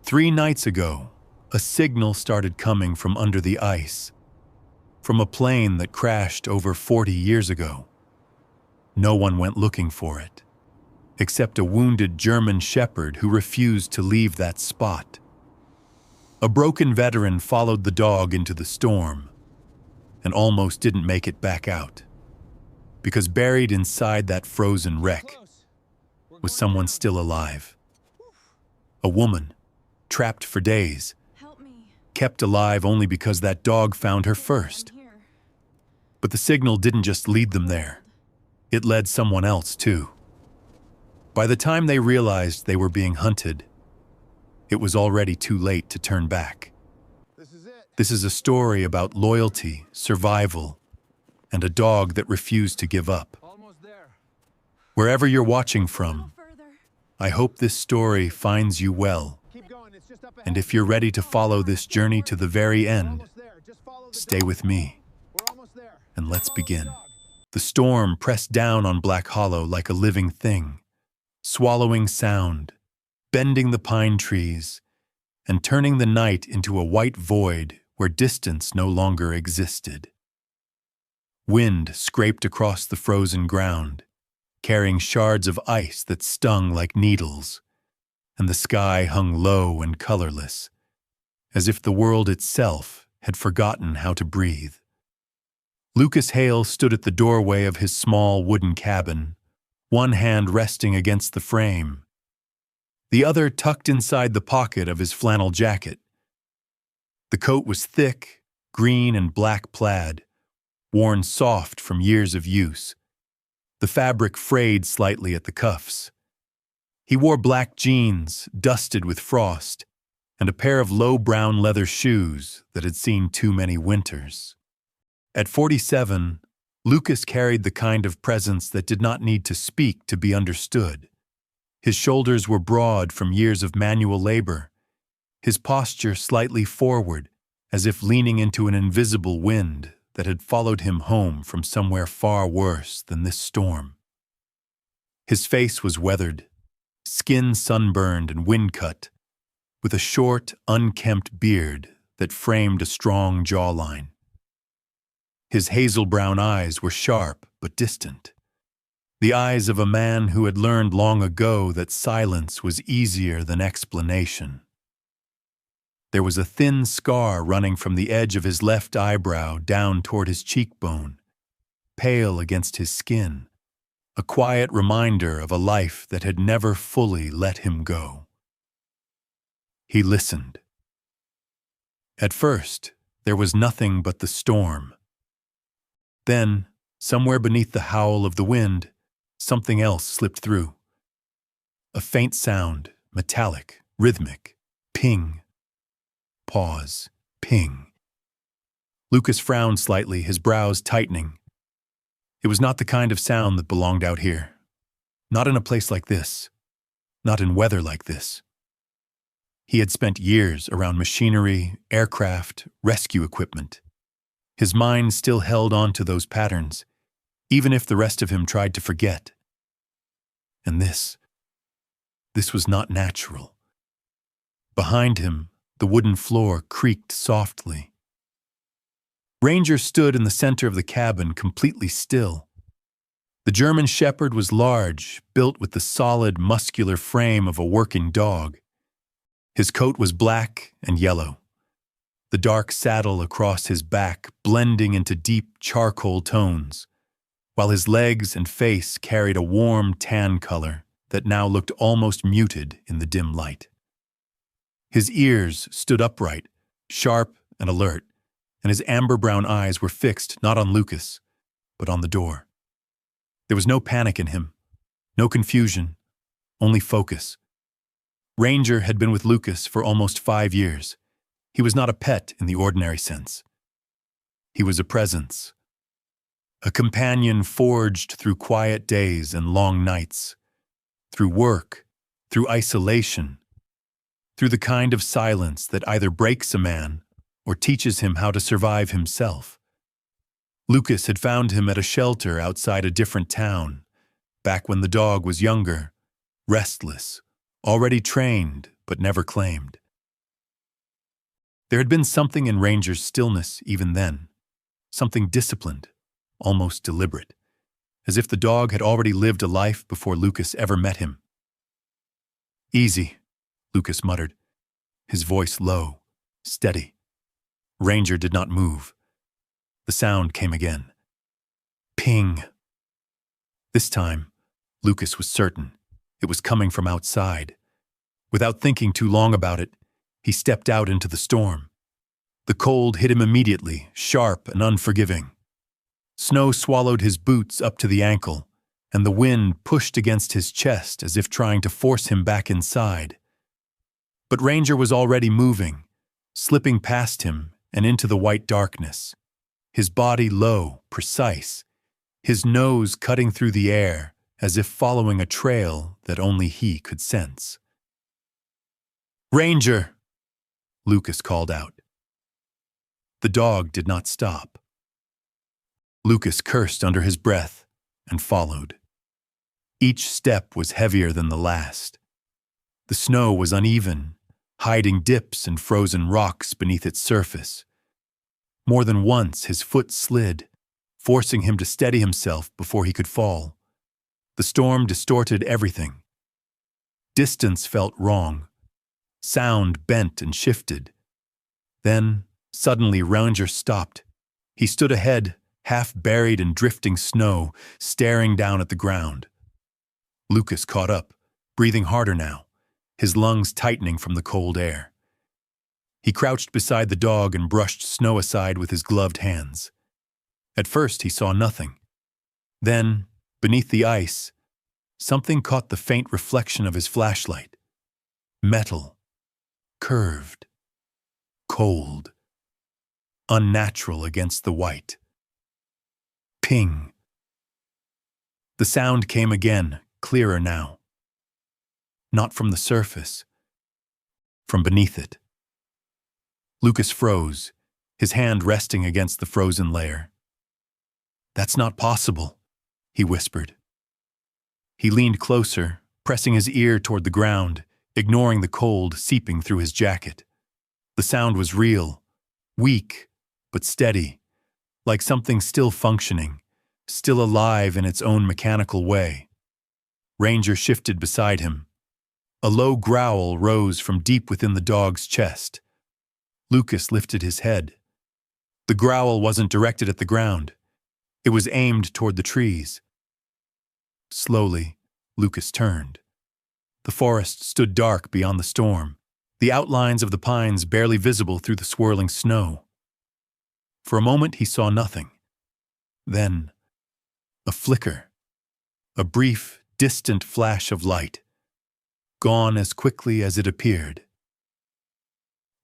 3 nights ago, a signal started coming from under the ice, from a plane that crashed over 40 years ago. No one went looking for it, except a wounded German shepherd who refused to leave that spot. A broken veteran followed the dog into the storm and almost didn't make it back out, because buried inside that frozen wreck was someone still alive. A woman, trapped for days, kept alive only because that dog found her first. But the signal didn't just lead them there. It led someone else too. By the time they realized they were being hunted, it was already too late to turn back. This is a story about loyalty, survival, and a dog that refused to give up. Wherever you're watching from, I hope this story finds you well. And if you're ready to follow this journey to the very end, stay with me, and let's begin. The storm pressed down on Black Hollow like a living thing, swallowing sound, bending the pine trees, and turning the night into a white void where distance no longer existed. Wind scraped across the frozen ground, carrying shards of ice that stung like needles, and the sky hung low and colorless, as if the world itself had forgotten how to breathe. Lucas Hale stood at the doorway of his small wooden cabin, one hand resting against the frame, the other tucked inside the pocket of his flannel jacket. The coat was thick, green and black plaid, worn soft from years of use. The fabric frayed slightly at the cuffs. He wore black jeans, dusted with frost, and a pair of low brown leather shoes that had seen too many winters. At 47, Lucas carried the kind of presence that did not need to speak to be understood. His shoulders were broad from years of manual labor, his posture slightly forward, as if leaning into an invisible wind that had followed him home from somewhere far worse than this storm. His face was weathered, skin sunburned and wind-cut, with a short, unkempt beard that framed a strong jawline. His hazel-brown eyes were sharp but distant, the eyes of a man who had learned long ago that silence was easier than explanation. There was a thin scar running from the edge of his left eyebrow down toward his cheekbone, pale against his skin, a quiet reminder of a life that had never fully let him go. He listened. At first, there was nothing but the storm. Then, somewhere beneath the howl of the wind, something else slipped through. A faint sound, metallic, rhythmic, ping. Pause, ping. Lucas frowned slightly, his brows tightening. It was not the kind of sound that belonged out here. Not in a place like this. Not in weather like this. He had spent years around machinery, aircraft, rescue equipment. His mind still held on to those patterns, even if the rest of him tried to forget. And this was not natural. Behind him, the wooden floor creaked softly. Ranger stood in the center of the cabin, completely still. The German shepherd was large, built with the solid, muscular frame of a working dog. His coat was black and yellow, the dark saddle across his back blending into deep charcoal tones, while his legs and face carried a warm tan color that now looked almost muted in the dim light. His ears stood upright, sharp and alert, and his amber-brown eyes were fixed not on Lucas, but on the door. There was no panic in him, no confusion, only focus. Ranger had been with Lucas for almost 5 years. He was not a pet in the ordinary sense. He was a presence, a companion forged through quiet days and long nights, through work, through isolation, through the kind of silence that either breaks a man or teaches him how to survive himself. Lucas had found him at a shelter outside a different town, back when the dog was younger, restless, already trained but never claimed. There had been something in Ranger's stillness even then, something disciplined, almost deliberate, as if the dog had already lived a life before Lucas ever met him. "Easy," Lucas muttered, his voice low, steady. Ranger did not move. The sound came again. Ping. This time, Lucas was certain it was coming from outside. Without thinking too long about it, he stepped out into the storm. The cold hit him immediately, sharp and unforgiving. Snow swallowed his boots up to the ankle, and the wind pushed against his chest as if trying to force him back inside. But Ranger was already moving, slipping past him and into the white darkness, his body low, precise, his nose cutting through the air as if following a trail that only he could sense. "Ranger!" Lucas called out. The dog did not stop. Lucas cursed under his breath and followed. Each step was heavier than the last. The snow was uneven, hiding dips and frozen rocks beneath its surface. More than once his foot slid, forcing him to steady himself before he could fall. The storm distorted everything. Distance felt wrong. Sound bent and shifted. Then, suddenly, Ranger stopped. He stood ahead, half buried in drifting snow, staring down at the ground. Lucas caught up, breathing harder now, his lungs tightening from the cold air. He crouched beside the dog and brushed snow aside with his gloved hands. At first he saw nothing. Then, beneath the ice, something caught the faint reflection of his flashlight. Metal. Curved. Cold. Unnatural against the white. Ping. The sound came again, clearer now. Not from the surface. From beneath it. Lucas froze, his hand resting against the frozen layer. "That's not possible," he whispered. He leaned closer, pressing his ear toward the ground, ignoring the cold seeping through his jacket. The sound was real, weak, but steady, like something still functioning, still alive in its own mechanical way. Ranger shifted beside him. A low growl rose from deep within the dog's chest. Lucas lifted his head. The growl wasn't directed at the ground. It was aimed toward the trees. Slowly, Lucas turned. The forest stood dark beyond the storm, the outlines of the pines barely visible through the swirling snow. For a moment he saw nothing. Then, a flicker, a brief, distant flash of light, gone as quickly as it appeared.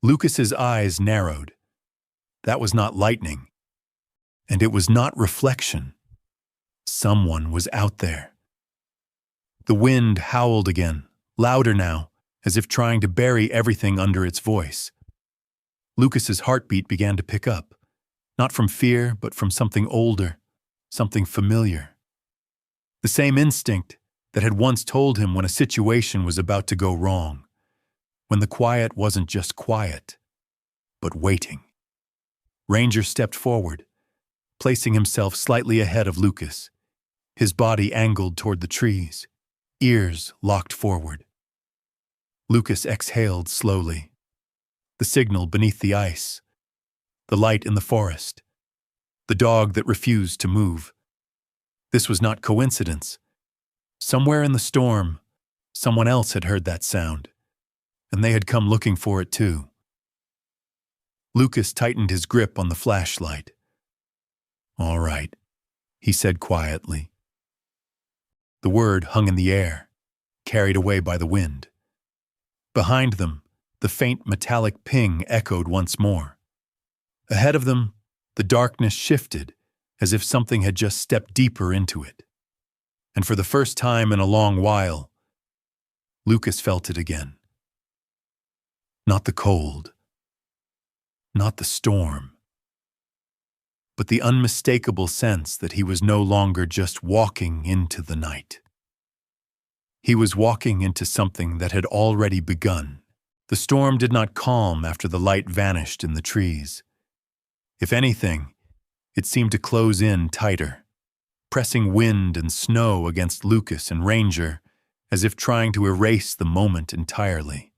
Lucas's eyes narrowed. That was not lightning, and it was not reflection. Someone was out there. The wind howled again, louder now, as if trying to bury everything under its voice. Lucas's heartbeat began to pick up, not from fear, but from something older, something familiar. The same instinct that had once told him when a situation was about to go wrong, when the quiet wasn't just quiet, but waiting. Ranger stepped forward, placing himself slightly ahead of Lucas, his body angled toward the trees, ears locked forward. Lucas exhaled slowly. The signal beneath the ice, the light in the forest, the dog that refused to move. This was not coincidence. Somewhere in the storm, someone else had heard that sound, and they had come looking for it too. Lucas tightened his grip on the flashlight. "All right," he said quietly. The word hung in the air, carried away by the wind. Behind them, the faint metallic ping echoed once more. Ahead of them, the darkness shifted, as if something had just stepped deeper into it. And for the first time in a long while, Lucas felt it again. Not the cold, not the storm, but the unmistakable sense that he was no longer just walking into the night. He was walking into something that had already begun, The storm did not calm after the light vanished in the trees. If anything, it seemed to close in tighter, pressing wind and snow against Lucas and Ranger, as if trying to erase the moment entirely.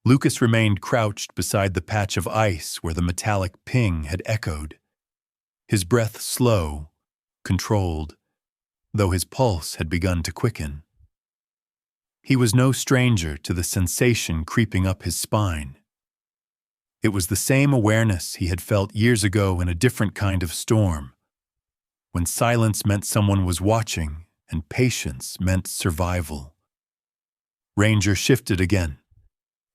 Lucas remained crouched beside the patch of ice where the metallic ping had echoed, his breath slow, controlled, though his pulse had begun to quicken. He was no stranger to the sensation creeping up his spine. It was the same awareness he had felt years ago in a different kind of storm, when silence meant someone was watching and patience meant survival. Ranger shifted again,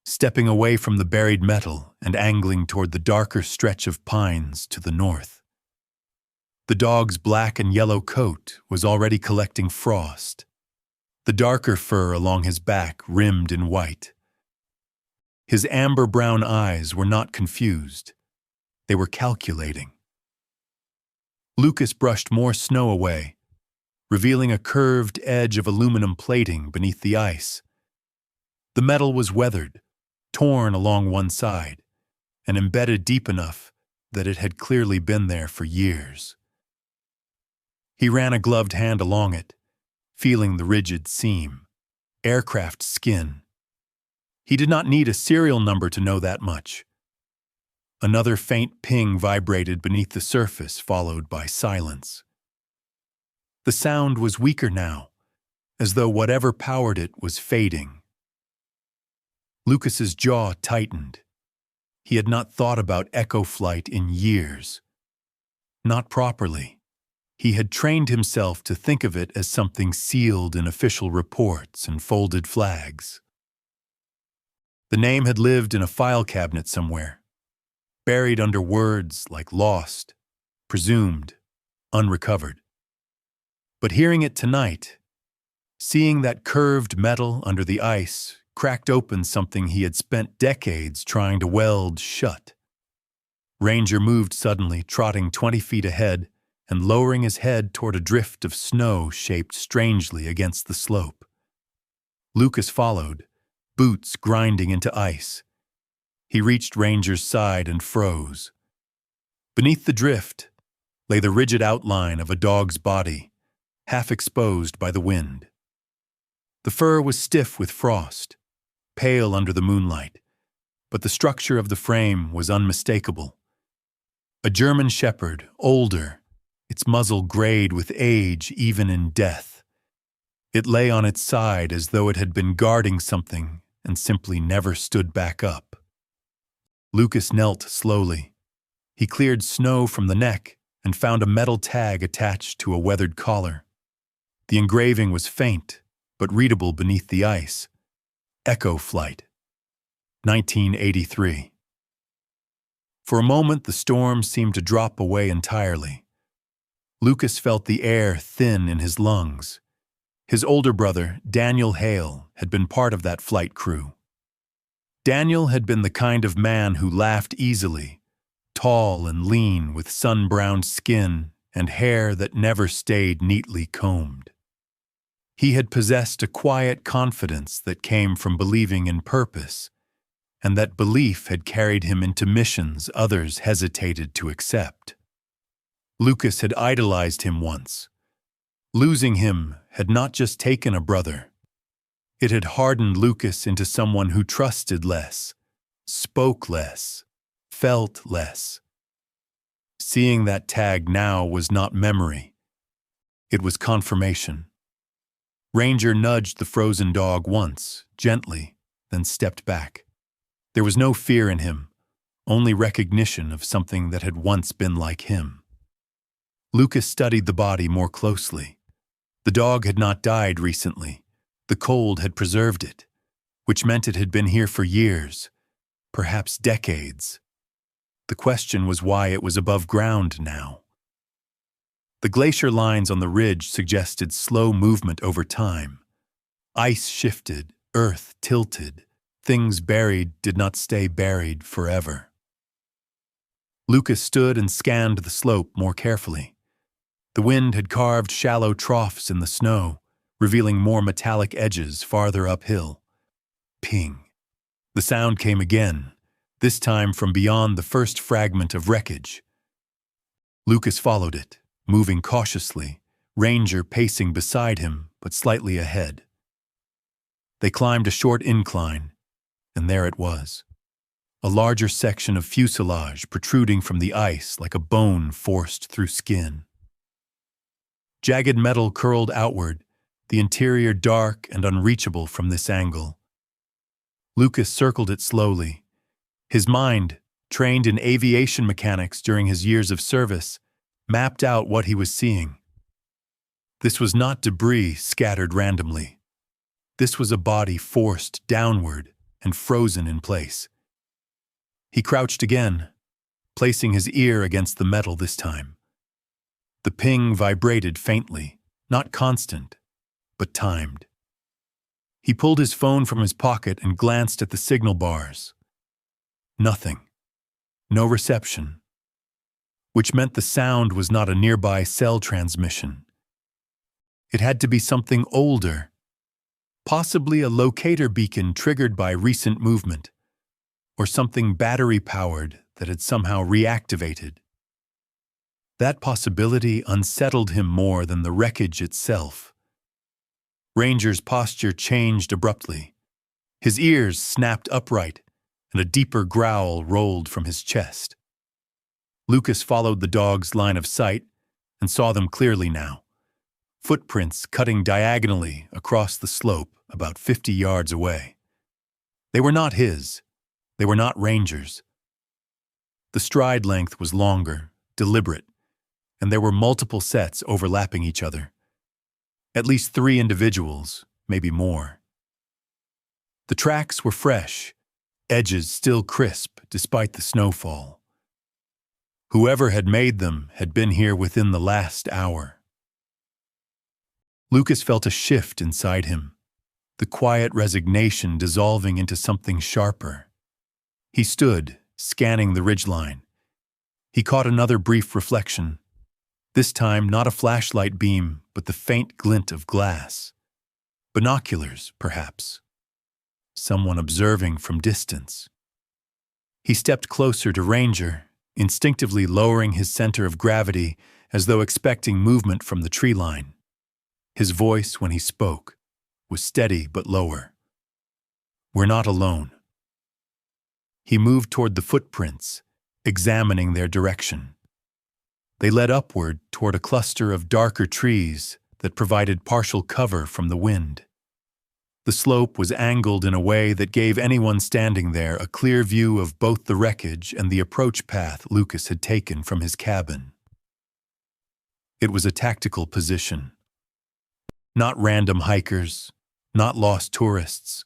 stepping away from the buried metal and angling toward the darker stretch of pines to the north. The dog's black and yellow coat was already collecting frost, the darker fur along his back rimmed in white. His amber-brown eyes were not confused. They were calculating. Lucas brushed more snow away, revealing a curved edge of aluminum plating beneath the ice. The metal was weathered, torn along one side, and embedded deep enough that it had clearly been there for years. He ran a gloved hand along it, feeling the rigid seam, aircraft skin. He did not need a serial number to know that much. Another faint ping vibrated beneath the surface, followed by silence. The sound was weaker now, as though whatever powered it was fading. Lucas's jaw tightened. He had not thought about echo flight in years. Not properly. He had trained himself to think of it as something sealed in official reports and folded flags. The name had lived in a file cabinet somewhere, buried under words like lost, presumed, unrecovered. But hearing it tonight, seeing that curved metal under the ice, cracked open something he had spent decades trying to weld shut. Ranger moved suddenly, trotting 20 feet ahead and lowering his head toward a drift of snow shaped strangely against the slope. Lucas followed, boots grinding into ice. He reached Ranger's side and froze. Beneath the drift lay the rigid outline of a dog's body, half exposed by the wind. The fur was stiff with frost, pale under the moonlight, but the structure of the frame was unmistakable. A German shepherd, older, its muzzle grayed with age even in death. It lay on its side as though it had been guarding something and simply never stood back up. Lucas knelt slowly. He cleared snow from the neck and found a metal tag attached to a weathered collar. The engraving was faint, but readable beneath the ice. Echo Flight, 1983. For a moment, the storm seemed to drop away entirely. Lucas felt the air thin in his lungs. His older brother, Daniel Hale, had been part of that flight crew. Daniel had been the kind of man who laughed easily, tall and lean with sun-browned skin and hair that never stayed neatly combed. He had possessed a quiet confidence that came from believing in purpose, and that belief had carried him into missions others hesitated to accept. Lucas had idolized him once. Losing him had not just taken a brother. It had hardened Lucas into someone who trusted less, spoke less, felt less. Seeing that tag now was not memory. It was confirmation. Ranger nudged the frozen dog once, gently, then stepped back. There was no fear in him, only recognition of something that had once been like him. Lucas studied the body more closely. The dog had not died recently. The cold had preserved it, which meant it had been here for years, perhaps decades. The question was why it was above ground now. The glacier lines on the ridge suggested slow movement over time. Ice shifted, earth tilted. Things buried did not stay buried forever. Lucas stood and scanned the slope more carefully. The wind had carved shallow troughs in the snow, revealing more metallic edges farther uphill. Ping. The sound came again, this time from beyond the first fragment of wreckage. Lucas followed it, moving cautiously, Ranger pacing beside him, but slightly ahead. They climbed a short incline, and there it was. A larger section of fuselage protruding from the ice like a bone forced through skin. Jagged metal curled outward, the interior dark and unreachable from this angle. Lucas circled it slowly. His mind, trained in aviation mechanics during his years of service, mapped out what he was seeing. This was not debris scattered randomly. This was a body forced downward and frozen in place. He crouched again, placing his ear against the metal this time. The ping vibrated faintly, not constant, but timed. He pulled his phone from his pocket and glanced at the signal bars. Nothing. No reception. Which meant the sound was not a nearby cell transmission. It had to be something older, possibly a locator beacon triggered by recent movement, or something battery-powered that had somehow reactivated. That possibility unsettled him more than the wreckage itself. Ranger's posture changed abruptly. His ears snapped upright, and a deeper growl rolled from his chest. Lucas followed the dog's line of sight and saw them clearly now. Footprints cutting diagonally across the slope about 50 yards away. They were not his. They were not Ranger's. The stride length was longer, deliberate, and there were multiple sets overlapping each other. At least 3 individuals, maybe more. The tracks were fresh, edges still crisp despite the snowfall. Whoever had made them had been here within the last hour. Lucas felt a shift inside him, the quiet resignation dissolving into something sharper. He stood, scanning the ridgeline. He caught another brief reflection. This time not a flashlight beam, but the faint glint of glass. Binoculars, perhaps. Someone observing from distance. He stepped closer to Ranger, instinctively lowering his center of gravity as though expecting movement from the tree line. His voice, when he spoke, was steady but lower. "We're not alone." He moved toward the footprints, examining their direction. They led upward toward a cluster of darker trees that provided partial cover from the wind. The slope was angled in a way that gave anyone standing there a clear view of both the wreckage and the approach path Lucas had taken from his cabin. It was a tactical position. Not random hikers, not lost tourists,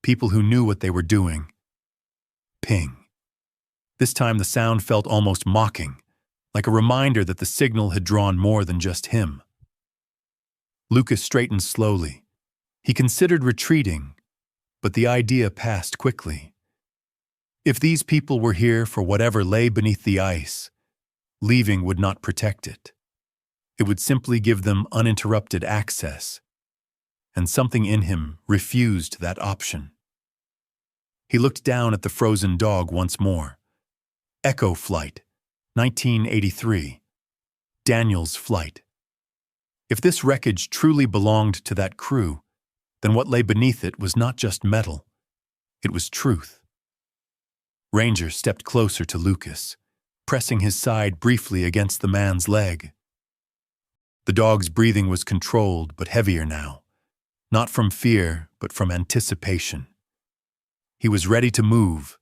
people who knew what they were doing. Ping. This time the sound felt almost mocking, like a reminder that the signal had drawn more than just him. Lucas straightened slowly. He considered retreating, but the idea passed quickly. If these people were here for whatever lay beneath the ice, leaving would not protect it. It would simply give them uninterrupted access, and something in him refused that option. He looked down at the frozen dog once more. Echo Flight, 1983. Daniel's flight. If this wreckage truly belonged to that crew, then what lay beneath it was not just metal. It was truth. Ranger stepped closer to Lucas, pressing his side briefly against the man's leg. The dog's breathing was controlled but heavier now, not from fear but from anticipation. He was ready to move,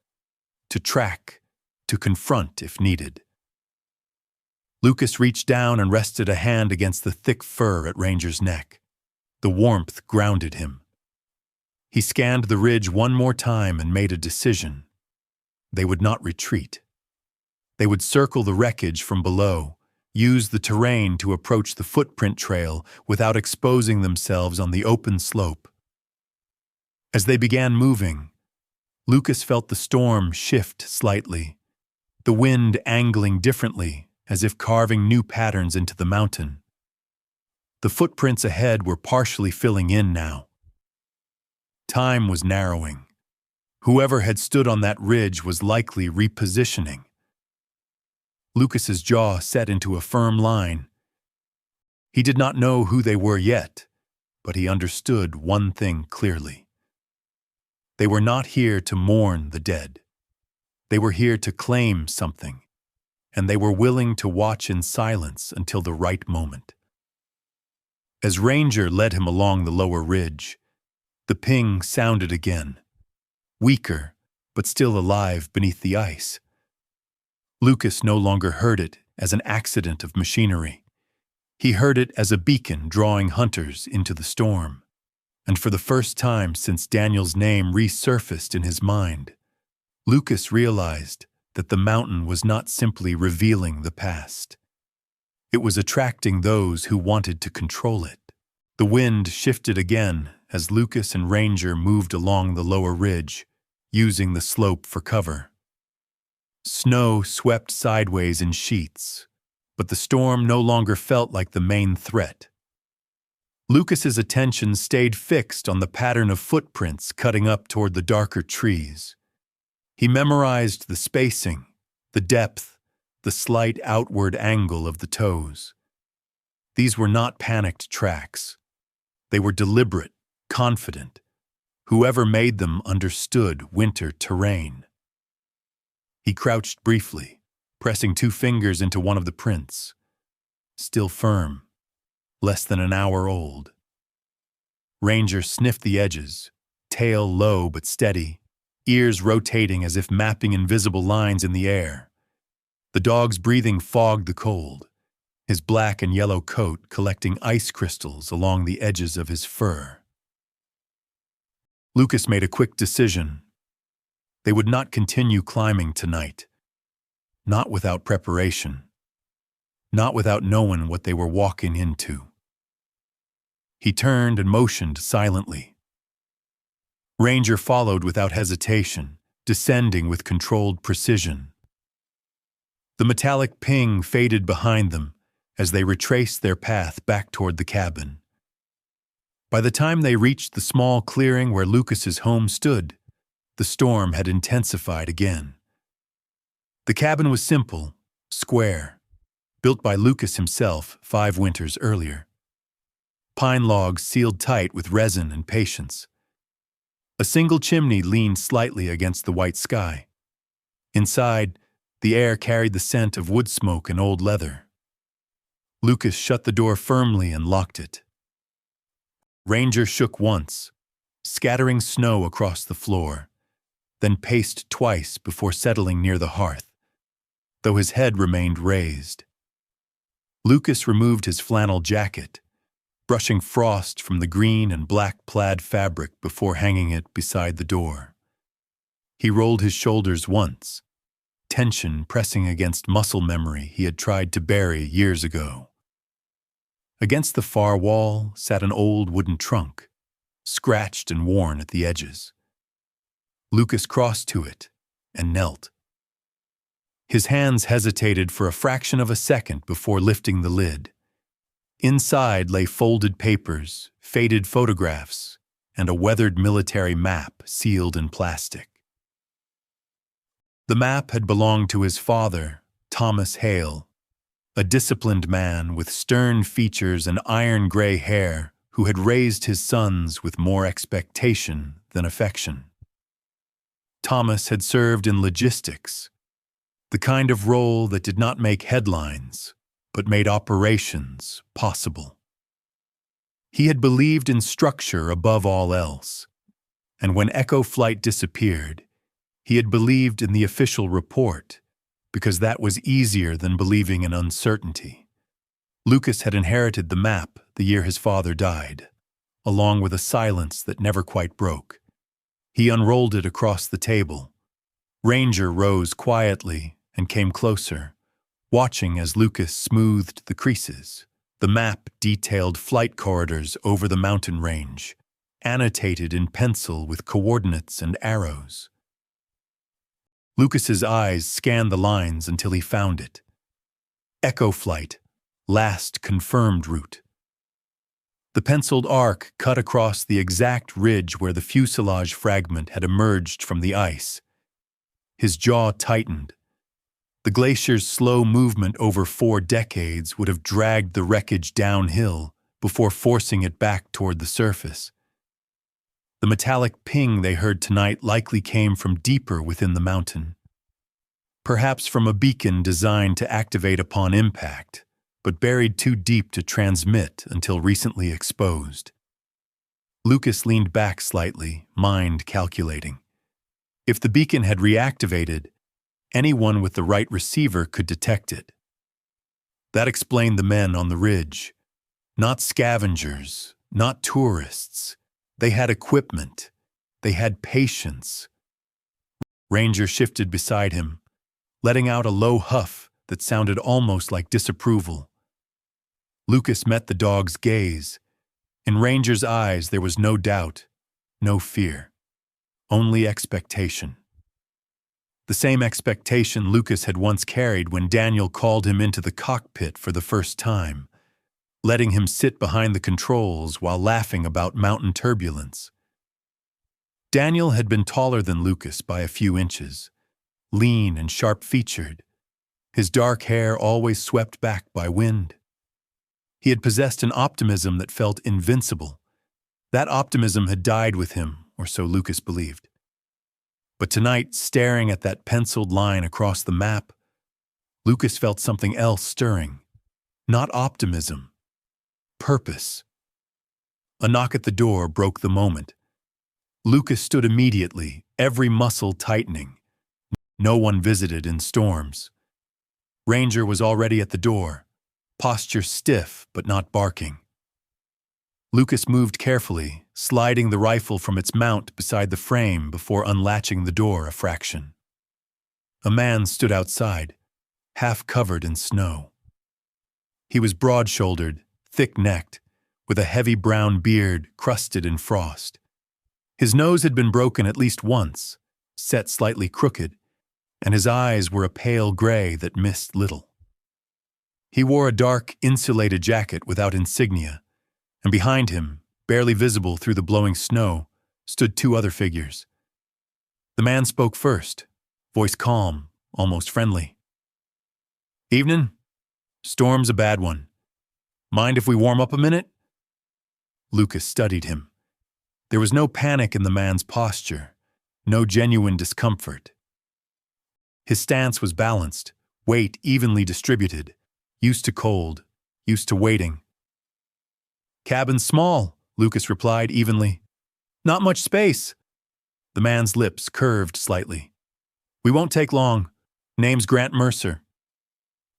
to track, to confront if needed. Lucas reached down and rested a hand against the thick fur at Ranger's neck. The warmth grounded him. He scanned the ridge one more time and made a decision. They would not retreat. They would circle the wreckage from below, use the terrain to approach the footprint trail without exposing themselves on the open slope. As they began moving, Lucas felt the storm shift slightly, the wind angling differently as if carving new patterns into the mountain. The footprints ahead were partially filling in now. Time was narrowing. Whoever had stood on that ridge was likely repositioning. Lucas's jaw set into a firm line. He did not know who they were yet, but he understood one thing clearly. They were not here to mourn the dead. They were here to claim something, and they were willing to watch in silence until the right moment. As Ranger led him along the lower ridge, the ping sounded again, weaker, but still alive beneath the ice. Lucas no longer heard it as an accident of machinery. He heard it as a beacon drawing hunters into the storm. And for the first time since Daniel's name resurfaced in his mind, Lucas realized that the mountain was not simply revealing the past. It was attracting those who wanted to control it. The wind shifted again as Lucas and Ranger moved along the lower ridge, using the slope for cover. Snow swept sideways in sheets, but the storm no longer felt like the main threat. Lucas's attention stayed fixed on the pattern of footprints cutting up toward the darker trees. He memorized the spacing, the depth, the slight outward angle of the toes. These were not panicked tracks. They were deliberate, confident. Whoever made them understood winter terrain. He crouched briefly, pressing 2 fingers into one of the prints. Still firm, less than an hour old. Ranger sniffed the edges, tail low but steady, ears rotating as if mapping invisible lines in the air. The dog's breathing fogged the cold, his black and yellow coat collecting ice crystals along the edges of his fur. Lucas made a quick decision. They would not continue climbing tonight. Not without preparation. Not without knowing what they were walking into. He turned and motioned silently. Ranger followed without hesitation, descending with controlled precision. The metallic ping faded behind them as they retraced their path back toward the cabin. By the time they reached the small clearing where Lucas's home stood, the storm had intensified again. The cabin was simple, square, built by Lucas himself 5 winters earlier. Pine logs sealed tight with resin and patience. A single chimney leaned slightly against the white sky. Inside, the air carried the scent of wood smoke and old leather. Lucas shut the door firmly and locked it. Ranger shook once, scattering snow across the floor, then paced twice before settling near the hearth, though his head remained raised. Lucas removed his flannel jacket, brushing frost from the green and black plaid fabric before hanging it beside the door. He rolled his shoulders once, tension pressing against muscle memory he had tried to bury years ago. Against the far wall sat an old wooden trunk, scratched and worn at the edges. Lucas crossed to it and knelt. His hands hesitated for a fraction of a second before lifting the lid. Inside lay folded papers, faded photographs, and a weathered military map sealed in plastic. The map had belonged to his father, Thomas Hale, a disciplined man with stern features and iron-gray hair who had raised his sons with more expectation than affection. Thomas had served in logistics, the kind of role that did not make headlines, but made operations possible. He had believed in structure above all else, and when Echo Flight disappeared, he had believed in the official report, because that was easier than believing in uncertainty. Lucas had inherited the map the year his father died, along with a silence that never quite broke. He unrolled it across the table. Ranger rose quietly and came closer, watching as Lucas smoothed the creases. The map detailed flight corridors over the mountain range, annotated in pencil with coordinates and arrows. Lucas's eyes scanned the lines until he found it. Echo Flight, last confirmed route. The penciled arc cut across the exact ridge where the fuselage fragment had emerged from the ice. His jaw tightened. The glacier's slow movement over 4 decades would have dragged the wreckage downhill before forcing it back toward the surface. The metallic ping they heard tonight likely came from deeper within the mountain. Perhaps from a beacon designed to activate upon impact, but buried too deep to transmit until recently exposed. Lucas leaned back slightly, mind calculating. If the beacon had reactivated, anyone with the right receiver could detect it. That explained the men on the ridge. Not scavengers, not tourists. They had equipment. They had patience. Ranger shifted beside him, letting out a low huff that sounded almost like disapproval. Lucas met the dog's gaze. In Ranger's eyes there was no doubt, no fear, only expectation. The same expectation Lucas had once carried when Daniel called him into the cockpit for the first time, letting him sit behind the controls while laughing about mountain turbulence. Daniel had been taller than Lucas by a few inches, lean and sharp-featured, his dark hair always swept back by wind. He had possessed an optimism that felt invincible. That optimism had died with him, or so Lucas believed. But tonight, staring at that penciled line across the map, Lucas felt something else stirring. Not optimism. Purpose. A knock at the door broke the moment. Lucas stood immediately, every muscle tightening. No one visited in storms. Ranger was already at the door, posture stiff but not barking. Lucas moved carefully, sliding the rifle from its mount beside the frame before unlatching the door a fraction. A man stood outside, half covered in snow. He was broad-shouldered, thick-necked, with a heavy brown beard crusted in frost. His nose had been broken at least once, set slightly crooked, and his eyes were a pale gray that missed little. He wore a dark, insulated jacket without insignia, and behind him, barely visible through the blowing snow, stood 2 other figures. The man spoke first, voice calm, almost friendly. "Evening. Storm's a bad one. Mind if we warm up a minute?" Lucas studied him. There was no panic in the man's posture, no genuine discomfort. His stance was balanced, weight evenly distributed, used to cold, used to waiting. "Cabin's small," Lucas replied evenly. "Not much space." The man's lips curved slightly. "We won't take long. Name's Grant Mercer."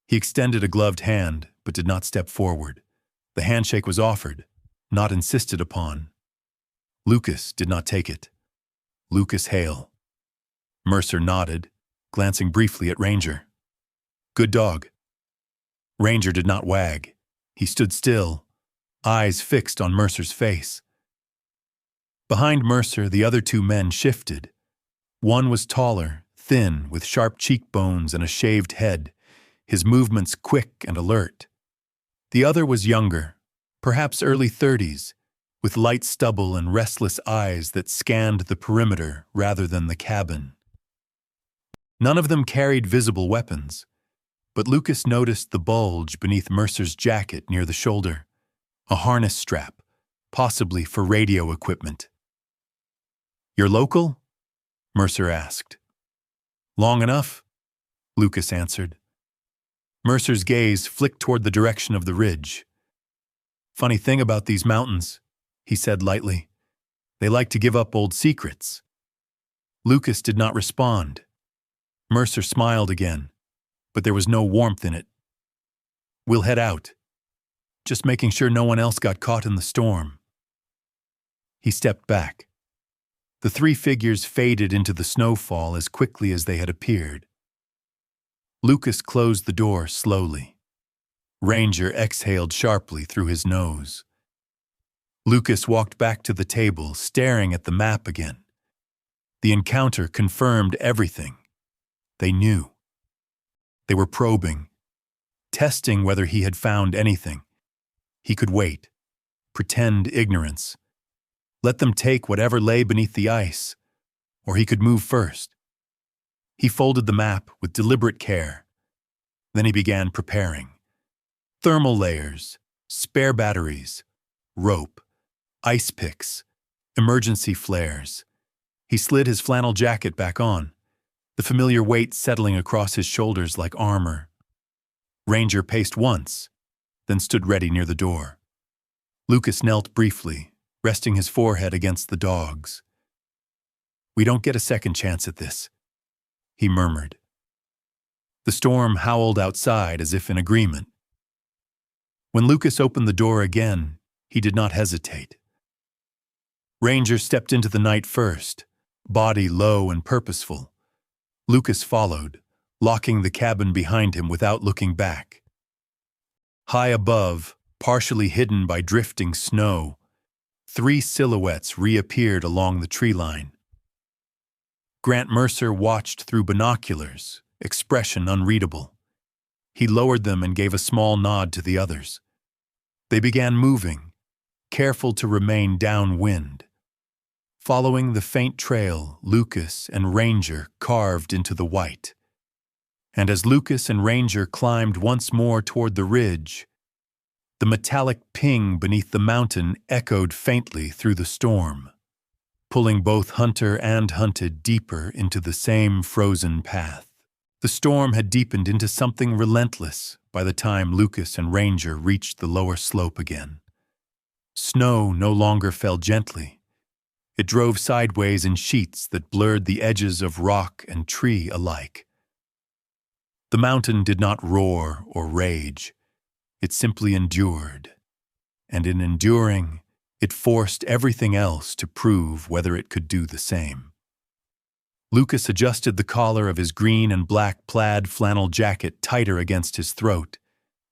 He extended a gloved hand, but did not step forward. The handshake was offered, not insisted upon. Lucas did not take it. Lucas Hale. Mercer nodded, glancing briefly at Ranger. "Good dog." Ranger did not wag. He stood still, eyes fixed on Mercer's face. Behind Mercer, the other 2 men shifted. One was taller, thin, with sharp cheekbones and a shaved head, his movements quick and alert. The other was younger, perhaps early 30s, with light stubble and restless eyes that scanned the perimeter rather than the cabin. None of them carried visible weapons, but Lucas noticed the bulge beneath Mercer's jacket near the shoulder, a harness strap, possibly for radio equipment. "You're local?" Mercer asked. "Long enough," Lucas answered. Mercer's gaze flicked toward the direction of the ridge. "Funny thing about these mountains," he said lightly. "They like to give up old secrets." Lucas did not respond. Mercer smiled again, but there was no warmth in it. "We'll head out. Just making sure no one else got caught in the storm." He stepped back. The 3 figures faded into the snowfall as quickly as they had appeared. Lucas closed the door slowly. Ranger exhaled sharply through his nose. Lucas walked back to the table, staring at the map again. The encounter confirmed everything. They knew. They were probing, testing whether he had found anything. He could wait, pretend ignorance. Let them take whatever lay beneath the ice, or he could move first. He folded the map with deliberate care. Then he began preparing. Thermal layers, spare batteries, rope, ice picks, emergency flares. He slid his flannel jacket back on, the familiar weight settling across his shoulders like armor. Ranger paced once, then stood ready near the door. Lucas knelt briefly, resting his forehead against the dogs. "We don't get a second chance at this," he murmured. The storm howled outside as if in agreement. When Lucas opened the door again, he did not hesitate. Ranger stepped into the night first, body low and purposeful. Lucas followed, locking the cabin behind him without looking back. High above, partially hidden by drifting snow, 3 silhouettes reappeared along the tree line. Grant Mercer watched through binoculars, expression unreadable. He lowered them and gave a small nod to the others. They began moving, careful to remain downwind. Following the faint trail, Lucas and Ranger carved into the white. And as Lucas and Ranger climbed once more toward the ridge, the metallic ping beneath the mountain echoed faintly through the storm, pulling both hunter and hunted deeper into the same frozen path. The storm had deepened into something relentless by the time Lucas and Ranger reached the lower slope again. Snow no longer fell gently. It drove sideways in sheets that blurred the edges of rock and tree alike. The mountain did not roar or rage. It simply endured. And in enduring, it forced everything else to prove whether it could do the same. Lucas adjusted the collar of his green and black plaid flannel jacket tighter against his throat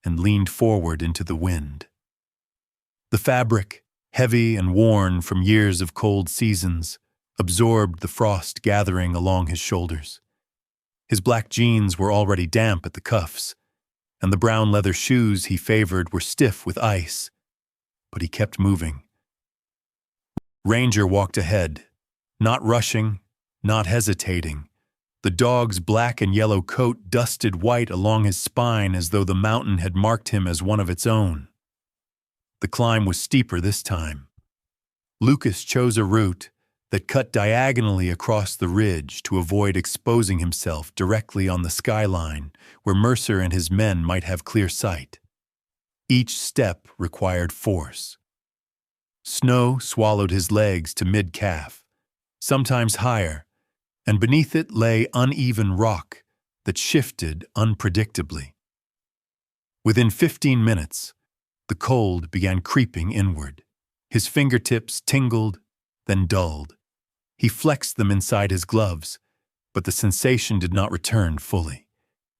and leaned forward into the wind. The fabric, heavy and worn from years of cold seasons, absorbed the frost gathering along his shoulders. His black jeans were already damp at the cuffs, and the brown leather shoes he favored were stiff with ice, but he kept moving. Ranger walked ahead, not rushing, not hesitating, the dog's black and yellow coat dusted white along his spine as though the mountain had marked him as one of its own. The climb was steeper this time. Lucas chose a route that cut diagonally across the ridge to avoid exposing himself directly on the skyline where Mercer and his men might have clear sight. Each step required force. Snow swallowed his legs to mid-calf, sometimes higher, and beneath it lay uneven rock that shifted unpredictably. Within 15 minutes, the cold began creeping inward. His fingertips tingled, then dulled. He flexed them inside his gloves, but the sensation did not return fully.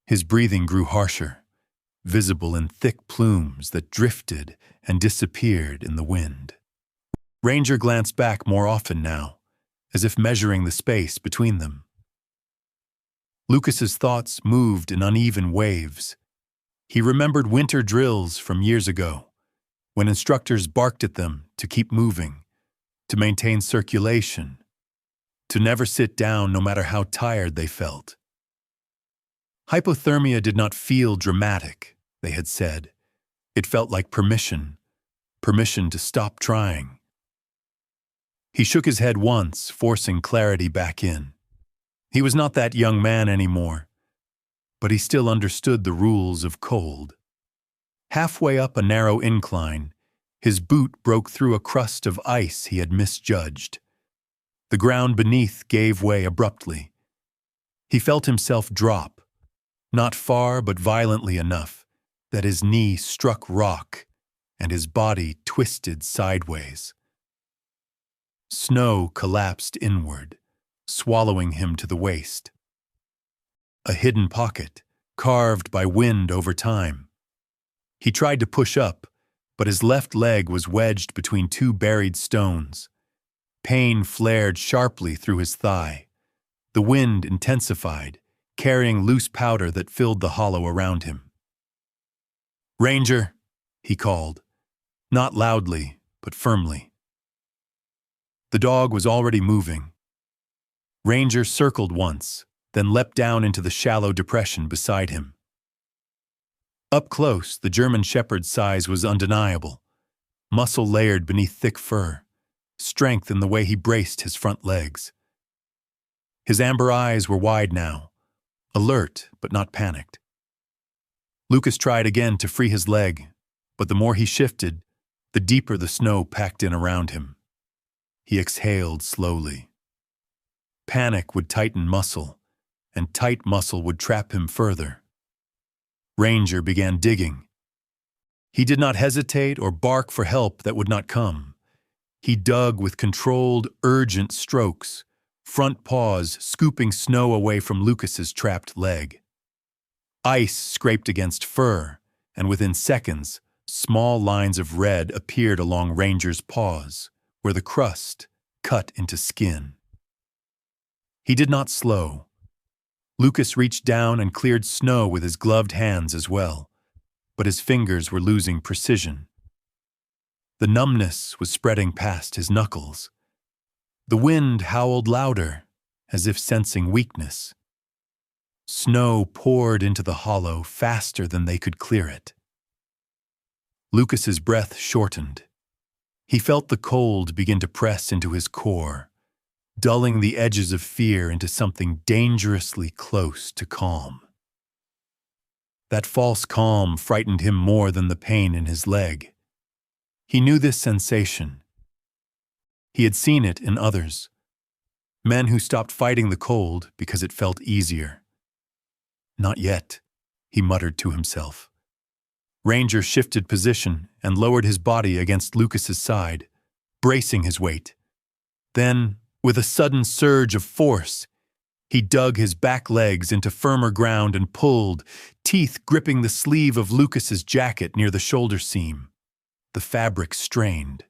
His breathing grew harsher, visible in thick plumes that drifted and disappeared in the wind. Ranger glanced back more often now, as if measuring the space between them. Lucas's thoughts moved in uneven waves. He remembered winter drills from years ago, when instructors barked at them to keep moving, to maintain circulation, to never sit down no matter how tired they felt. Hypothermia did not feel dramatic, they had said. It felt like permission to stop trying. He shook his head once, forcing clarity back in. He was not that young man anymore, but he still understood the rules of cold. Halfway up a narrow incline, his boot broke through a crust of ice he had misjudged. The ground beneath gave way abruptly. He felt himself drop, not far but violently enough that his knee struck rock and his body twisted sideways. Snow collapsed inward, swallowing him to the waist. A hidden pocket, carved by wind over time. He tried to push up, but his left leg was wedged between 2 buried stones. Pain flared sharply through his thigh. The wind intensified, carrying loose powder that filled the hollow around him. "Ranger," he called, not loudly, but firmly. The dog was already moving. Ranger circled once, then leapt down into the shallow depression beside him. Up close, the German Shepherd's size was undeniable. Muscle layered beneath thick fur, strength in the way he braced his front legs. His amber eyes were wide now, alert but not panicked. Lucas tried again to free his leg, but the more he shifted, the deeper the snow packed in around him. He exhaled slowly. Panic would tighten muscle, and tight muscle would trap him further. Ranger began digging. He did not hesitate or bark for help that would not come. He dug with controlled, urgent strokes, front paws scooping snow away from Lucas's trapped leg. Ice scraped against fur, and within seconds, small lines of red appeared along Ranger's paws, where the crust cut into skin. He did not slow. Lucas reached down and cleared snow with his gloved hands as well, but his fingers were losing precision. The numbness was spreading past his knuckles. The wind howled louder, as if sensing weakness. Snow poured into the hollow faster than they could clear it. Lucas's breath shortened. He felt the cold begin to press into his core, dulling the edges of fear into something dangerously close to calm. That false calm frightened him more than the pain in his leg. He knew this sensation. He had seen it in others. Men who stopped fighting the cold because it felt easier. Not yet, he muttered to himself. Ranger shifted position and lowered his body against Lucas's side, bracing his weight. Then, with a sudden surge of force, he dug his back legs into firmer ground and pulled, teeth gripping the sleeve of Lucas's jacket near the shoulder seam. The fabric strained.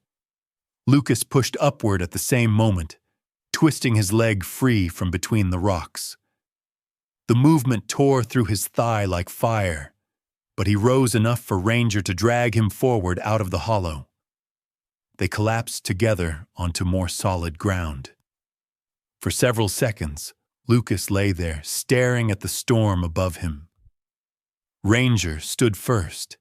Lucas pushed upward at the same moment, twisting his leg free from between the rocks. The movement tore through his thigh like fire, but he rose enough for Ranger to drag him forward out of the hollow. They collapsed together onto more solid ground. For several seconds, Lucas lay there, staring at the storm above him. Ranger stood first,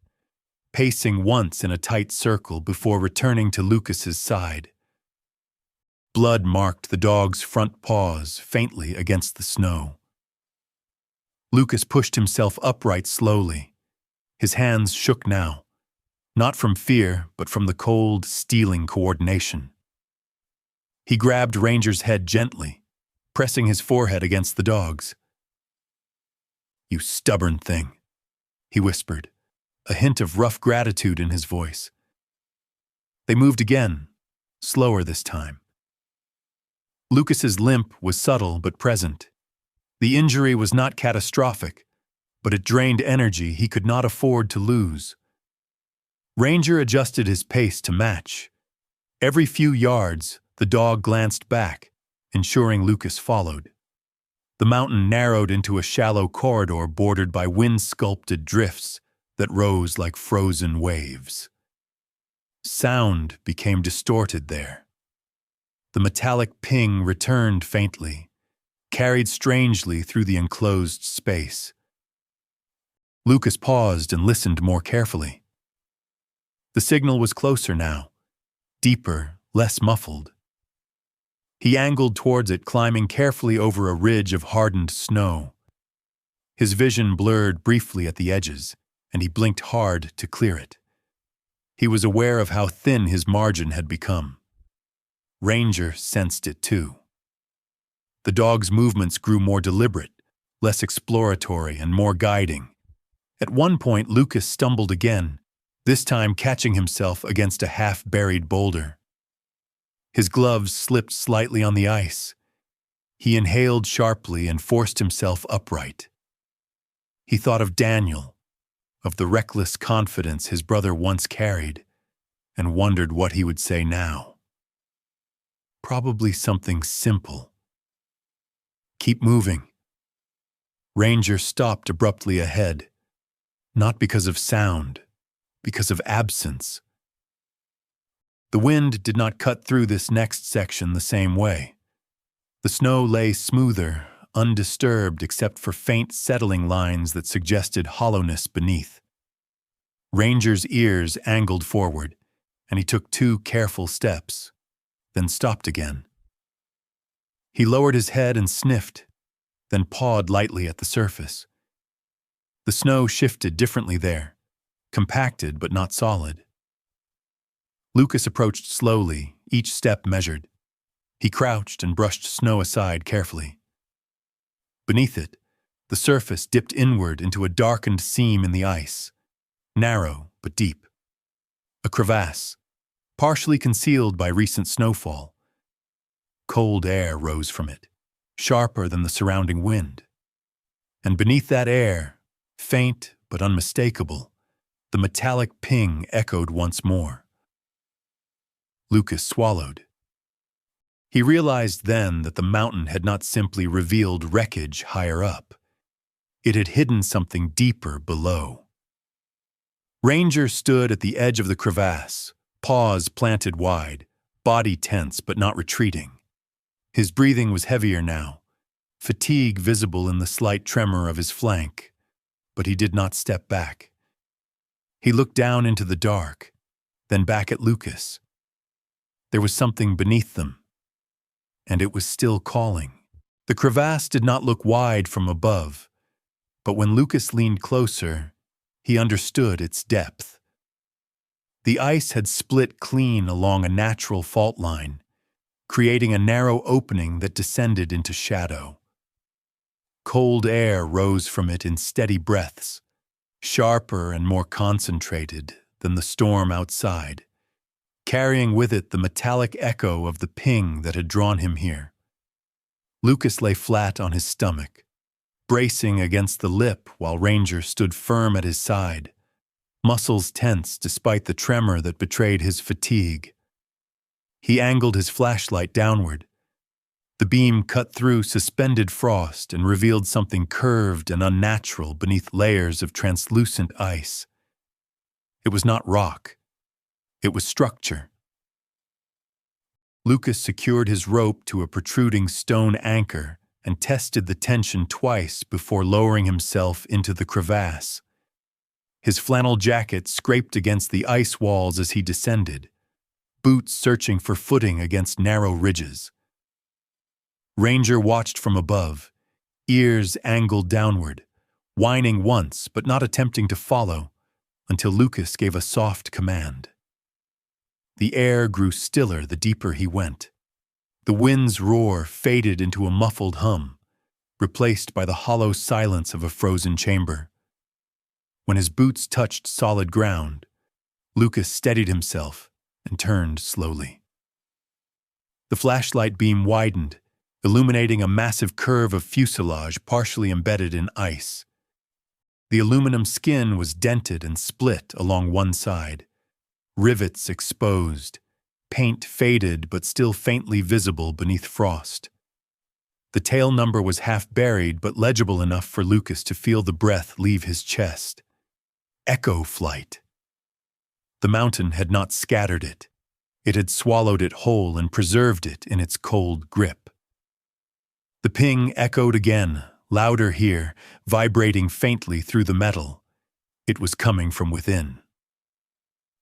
pacing once in a tight circle before returning to Lucas's side. Blood marked the dog's front paws faintly against the snow. Lucas pushed himself upright slowly. His hands shook now, not from fear, but from the cold, stealing coordination. He grabbed Ranger's head gently, pressing his forehead against the dog's. "You stubborn thing," he whispered, a hint of rough gratitude in his voice. They moved again, slower this time. Lucas's limp was subtle but present. The injury was not catastrophic, but it drained energy he could not afford to lose. Ranger adjusted his pace to match. Every few yards, the dog glanced back, ensuring Lucas followed. The mountain narrowed into a shallow corridor bordered by wind-sculpted drifts that rose like frozen waves. Sound became distorted there. The metallic ping returned faintly, carried strangely through the enclosed space. Lucas paused and listened more carefully. The signal was closer now, deeper, less muffled. He angled towards it, climbing carefully over a ridge of hardened snow. His vision blurred briefly at the edges, and he blinked hard to clear it. He was aware of how thin his margin had become. Ranger sensed it too. The dog's movements grew more deliberate, less exploratory, and more guiding. At one point, Lucas stumbled again, this time catching himself against a half-buried boulder. His gloves slipped slightly on the ice. He inhaled sharply and forced himself upright. He thought of Daniel, of the reckless confidence his brother once carried, and wondered what he would say now. Probably something simple. "Keep moving." Ranger stopped abruptly ahead, not because of sound, because of absence. The wind did not cut through this next section the same way. The snow lay smoother, undisturbed except for faint settling lines that suggested hollowness beneath. Ranger's ears angled forward, and he took 2 careful steps, then stopped again. He lowered his head and sniffed, then pawed lightly at the surface. The snow shifted differently there, compacted but not solid. Lucas approached slowly, each step measured. He crouched and brushed snow aside carefully. Beneath it, the surface dipped inward into a darkened seam in the ice, narrow but deep. A crevasse, partially concealed by recent snowfall. Cold air rose from it, sharper than the surrounding wind. And beneath that air, faint but unmistakable, the metallic ping echoed once more. Lucas swallowed. He realized then that the mountain had not simply revealed wreckage higher up. It had hidden something deeper below. Ranger stood at the edge of the crevasse, paws planted wide, body tense but not retreating. His breathing was heavier now, fatigue visible in the slight tremor of his flank, but he did not step back. He looked down into the dark, then back at Lucas. There was something beneath them, and it was still calling. The crevasse did not look wide from above, but when Lucas leaned closer, he understood its depth. The ice had split clean along a natural fault line, creating a narrow opening that descended into shadow. Cold air rose from it in steady breaths, sharper and more concentrated than the storm outside, carrying with it the metallic echo of the ping that had drawn him here. Lucas lay flat on his stomach, bracing against the lip while Ranger stood firm at his side, muscles tense despite the tremor that betrayed his fatigue. He angled his flashlight downward. The beam cut through suspended frost and revealed something curved and unnatural beneath layers of translucent ice. It was not rock. It was structure. Lucas secured his rope to a protruding stone anchor and tested the tension twice before lowering himself into the crevasse. His flannel jacket scraped against the ice walls as he descended, boots searching for footing against narrow ridges. Ranger watched from above, ears angled downward, whining once but not attempting to follow, until Lucas gave a soft command. The air grew stiller the deeper he went. The wind's roar faded into a muffled hum, replaced by the hollow silence of a frozen chamber. When his boots touched solid ground, Lucas steadied himself and turned slowly. The flashlight beam widened, illuminating a massive curve of fuselage partially embedded in ice. The aluminum skin was dented and split along one side, rivets exposed, paint faded but still faintly visible beneath frost. The tail number was half buried but legible enough for Lucas to feel the breath leave his chest. Echo flight. The mountain had not scattered it. It had swallowed it whole and preserved it in its cold grip. The ping echoed again, louder here, vibrating faintly through the metal. It was coming from within.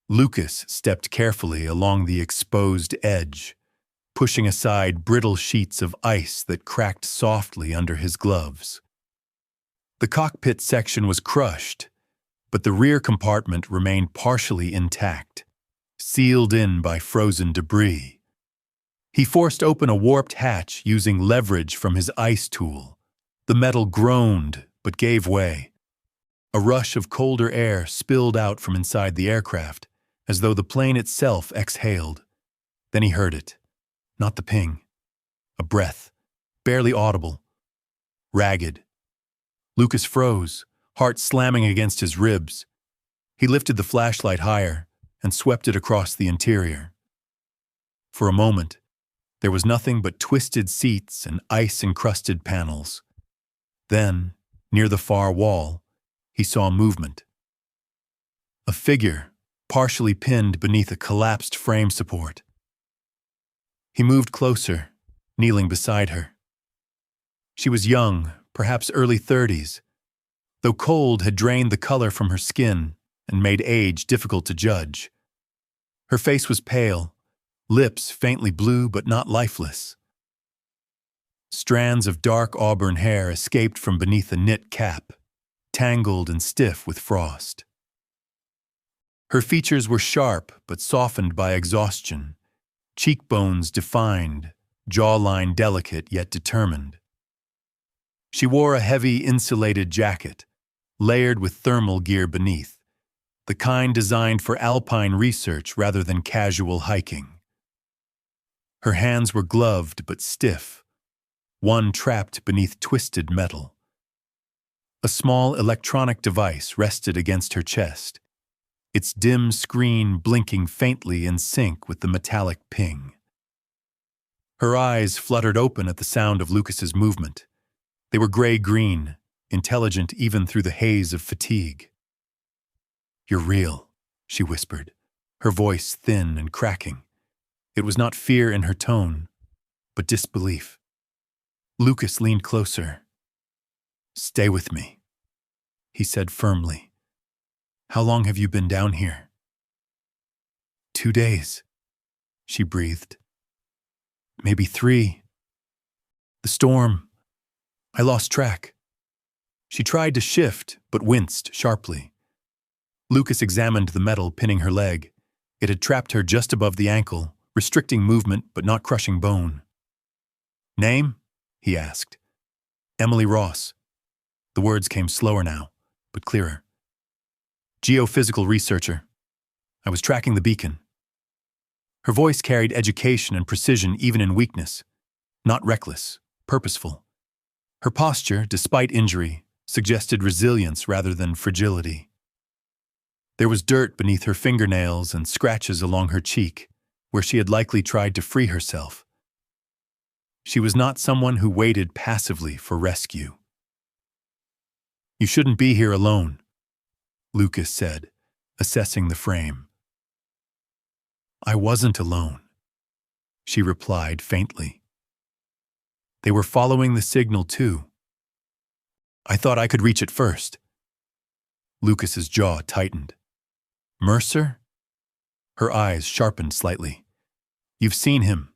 Lucas stepped carefully along the exposed edge, pushing aside brittle sheets of ice that cracked softly under his gloves. The cockpit section was crushed, but the rear compartment remained partially intact, sealed in by frozen debris. He forced open a warped hatch using leverage from his ice tool. The metal groaned but gave way. A rush of colder air spilled out from inside the aircraft, as though the plane itself exhaled. Then he heard it. Not the ping. A breath, barely audible, ragged. Lucas froze, heart slamming against his ribs. He lifted the flashlight higher and swept it across the interior. For a moment, there was nothing but twisted seats and ice-encrusted panels. Then, near the far wall, he saw movement. A figure, partially pinned beneath a collapsed frame support. He moved closer, kneeling beside her. She was young, perhaps early 30s, though cold had drained the color from her skin and made age difficult to judge. Her face was pale, lips faintly blue but not lifeless. Strands of dark auburn hair escaped from beneath a knit cap, tangled and stiff with frost. Her features were sharp but softened by exhaustion, cheekbones defined, jawline delicate yet determined. She wore a heavy insulated jacket, layered with thermal gear beneath, the kind designed for alpine research rather than casual hiking. Her hands were gloved but stiff, one trapped beneath twisted metal. A small electronic device rested against her chest, its dim screen blinking faintly in sync with the metallic ping. Her eyes fluttered open at the sound of Lucas's movement. They were gray-green, intelligent even through the haze of fatigue. "You're real," she whispered, her voice thin and cracking. It was not fear in her tone, but disbelief. Lucas leaned closer. "Stay with me," he said firmly. "How long have you been down here?" 2 days, she breathed. "Maybe 3. The storm. I lost track." She tried to shift, but winced sharply. Lucas examined the metal pinning her leg. It had trapped her just above the ankle, restricting movement but not crushing bone. "Name?" he asked. "Emily Ross." The words came slower now, but clearer. "Geophysical researcher. I was tracking the beacon." Her voice carried education and precision even in weakness, not reckless, purposeful. Her posture, despite injury, suggested resilience rather than fragility. There was dirt beneath her fingernails and scratches along her cheek, where she had likely tried to free herself. She was not someone who waited passively for rescue. "You shouldn't be here alone," Lucas said, assessing the frame. "I wasn't alone," she replied faintly. "They were following the signal too. I thought I could reach it first." Lucas's jaw tightened. "Mercer?" Her eyes sharpened slightly. "You've seen him."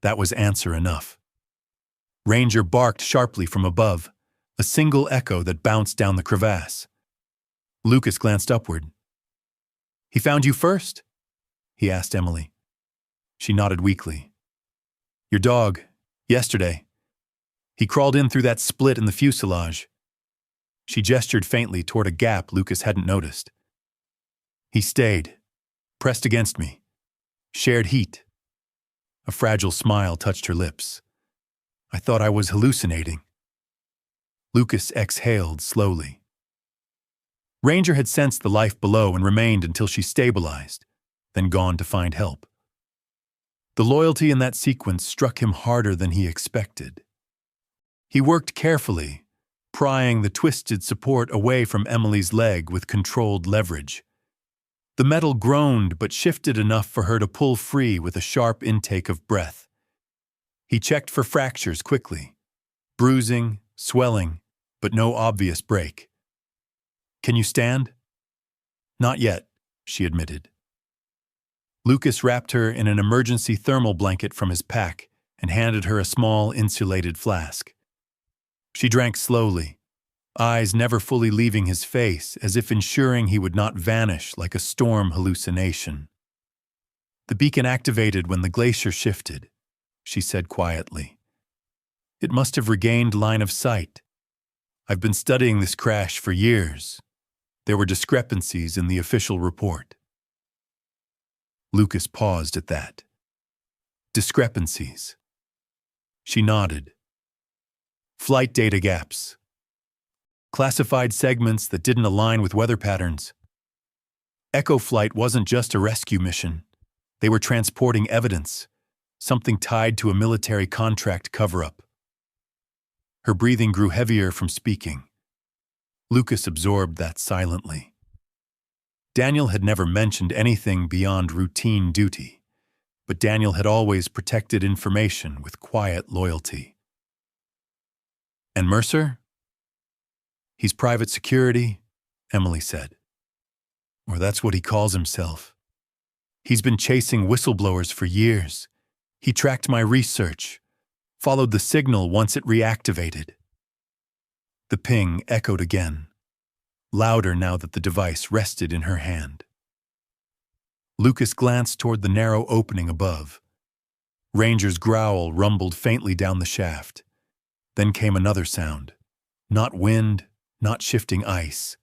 That was answer enough. Ranger barked sharply from above, a single echo that bounced down the crevasse. Lucas glanced upward. "He found you first?" he asked Emily. She nodded weakly. "Your dog, yesterday. He crawled in through that split in the fuselage." She gestured faintly toward a gap Lucas hadn't noticed. "He stayed, pressed against me, shared heat." A fragile smile touched her lips. "I thought I was hallucinating." Lucas exhaled slowly. Ranger had sensed the life below and remained until she stabilized, then gone to find help. The loyalty in that sequence struck him harder than he expected. He worked carefully, prying the twisted support away from Emily's leg with controlled leverage. The metal groaned but shifted enough for her to pull free with a sharp intake of breath. He checked for fractures quickly. Bruising, swelling, but no obvious break. "Can you stand?" "Not yet," she admitted. Lucas wrapped her in an emergency thermal blanket from his pack and handed her a small insulated flask. She drank slowly, eyes never fully leaving his face, as if ensuring he would not vanish like a storm hallucination. "The beacon activated when the glacier shifted," she said quietly. "It must have regained line of sight. I've been studying this crash for years. There were discrepancies in the official report." Lucas paused at that. "Discrepancies." She nodded. "Flight data gaps. Classified segments that didn't align with weather patterns. Echo Flight wasn't just a rescue mission. They were transporting evidence, something tied to a military contract cover-up." Her breathing grew heavier from speaking. Lucas absorbed that silently. Daniel had never mentioned anything beyond routine duty, but Daniel had always protected information with quiet loyalty. And Mercer? He's private security, Emily said. Or that's what he calls himself. He's been chasing whistleblowers for years. He tracked my research, followed the signal once it reactivated. The ping echoed again, louder now that the device rested in her hand. Lucas glanced toward the narrow opening above. Ranger's growl rumbled faintly down the shaft. Then came another sound. Not wind, not shifting ice.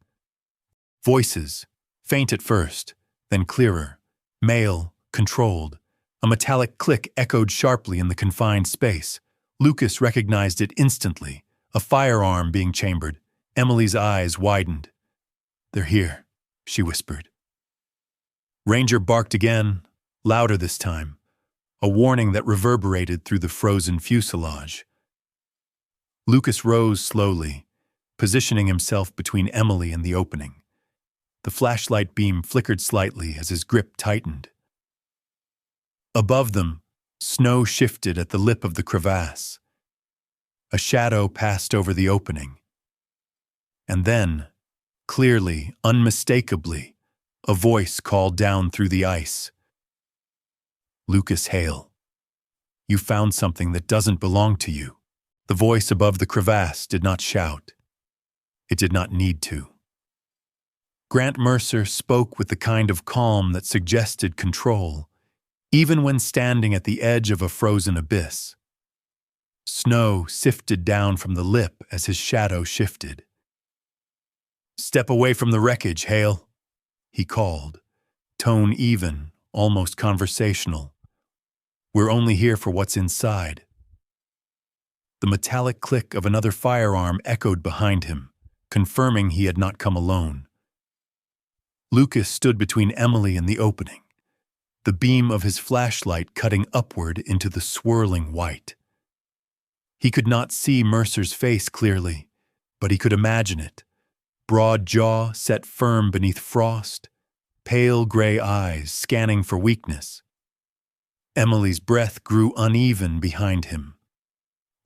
Voices, faint at first, then clearer, male, controlled. A metallic click echoed sharply in the confined space. Lucas recognized it instantly, a firearm being chambered. Emily's eyes widened. "They're here," she whispered. Ranger barked again, louder this time, a warning that reverberated through the frozen fuselage. Lucas rose slowly, positioning himself between Emily and the opening. The flashlight beam flickered slightly as his grip tightened. Above them, snow shifted at the lip of the crevasse. A shadow passed over the opening. And then, clearly, unmistakably, a voice called down through the ice. "Lucas Hale, you found something that doesn't belong to you." The voice above the crevasse did not shout. It did not need to. Grant Mercer spoke with the kind of calm that suggested control, even when standing at the edge of a frozen abyss. Snow sifted down from the lip as his shadow shifted. "Step away from the wreckage, Hale," he called, tone even, almost conversational. "We're only here for what's inside." The metallic click of another firearm echoed behind him, confirming he had not come alone. Lucas stood between Emily and the opening, the beam of his flashlight cutting upward into the swirling white. He could not see Mercer's face clearly, but he could imagine it. Broad jaw set firm beneath frost, pale gray eyes scanning for weakness. Emily's breath grew uneven behind him.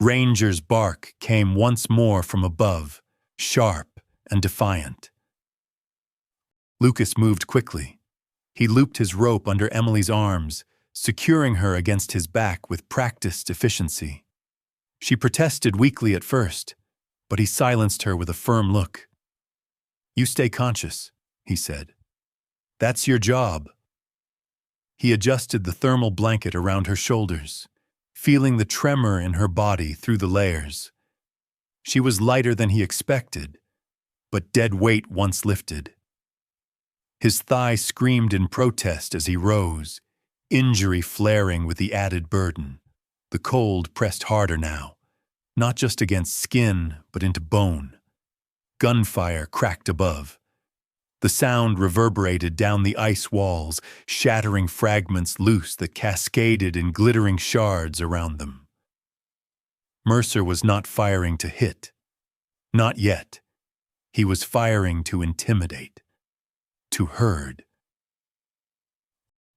Ranger's bark came once more from above, sharp and defiant. Lucas moved quickly. He looped his rope under Emily's arms, securing her against his back with practiced efficiency. She protested weakly at first, but he silenced her with a firm look. "You stay conscious," he said. "That's your job." He adjusted the thermal blanket around her shoulders, feeling the tremor in her body through the layers. She was lighter than he expected, but dead weight once lifted. His thigh screamed in protest as he rose, injury flaring with the added burden. The cold pressed harder now, not just against skin, but into bone. Gunfire cracked above. The sound reverberated down the ice walls, shattering fragments loose that cascaded in glittering shards around them. Mercer was not firing to hit. Not yet. He was firing to intimidate. To herd.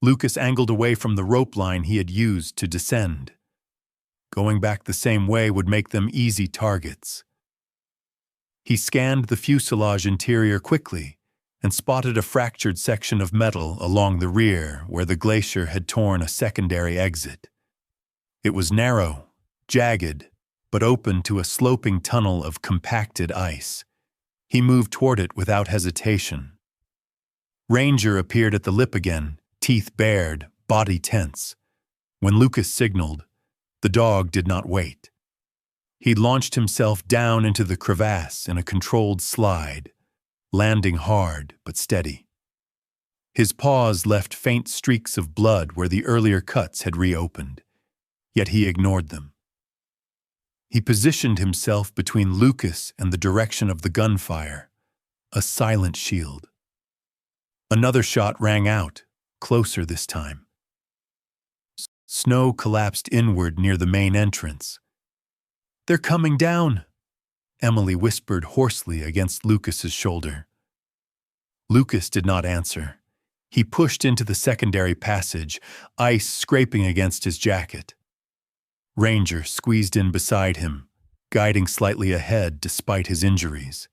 Lucas angled away from the rope line he had used to descend. Going back the same way would make them easy targets. He scanned the fuselage interior quickly and spotted a fractured section of metal along the rear where the glacier had torn a secondary exit. It was narrow, jagged, but open to a sloping tunnel of compacted ice. He moved toward it without hesitation. Ranger appeared at the lip again, teeth bared, body tense. When Lucas signaled, the dog did not wait. He launched himself down into the crevasse in a controlled slide, landing hard but steady. His paws left faint streaks of blood where the earlier cuts had reopened, yet he ignored them. He positioned himself between Lucas and the direction of the gunfire, a silent shield. Another shot rang out, closer this time. Snow collapsed inward near the main entrance. "They're coming down," Emily whispered hoarsely against Lucas's shoulder. Lucas did not answer. He pushed into the secondary passage, ice scraping against his jacket. Ranger squeezed in beside him, guiding slightly ahead despite his injuries.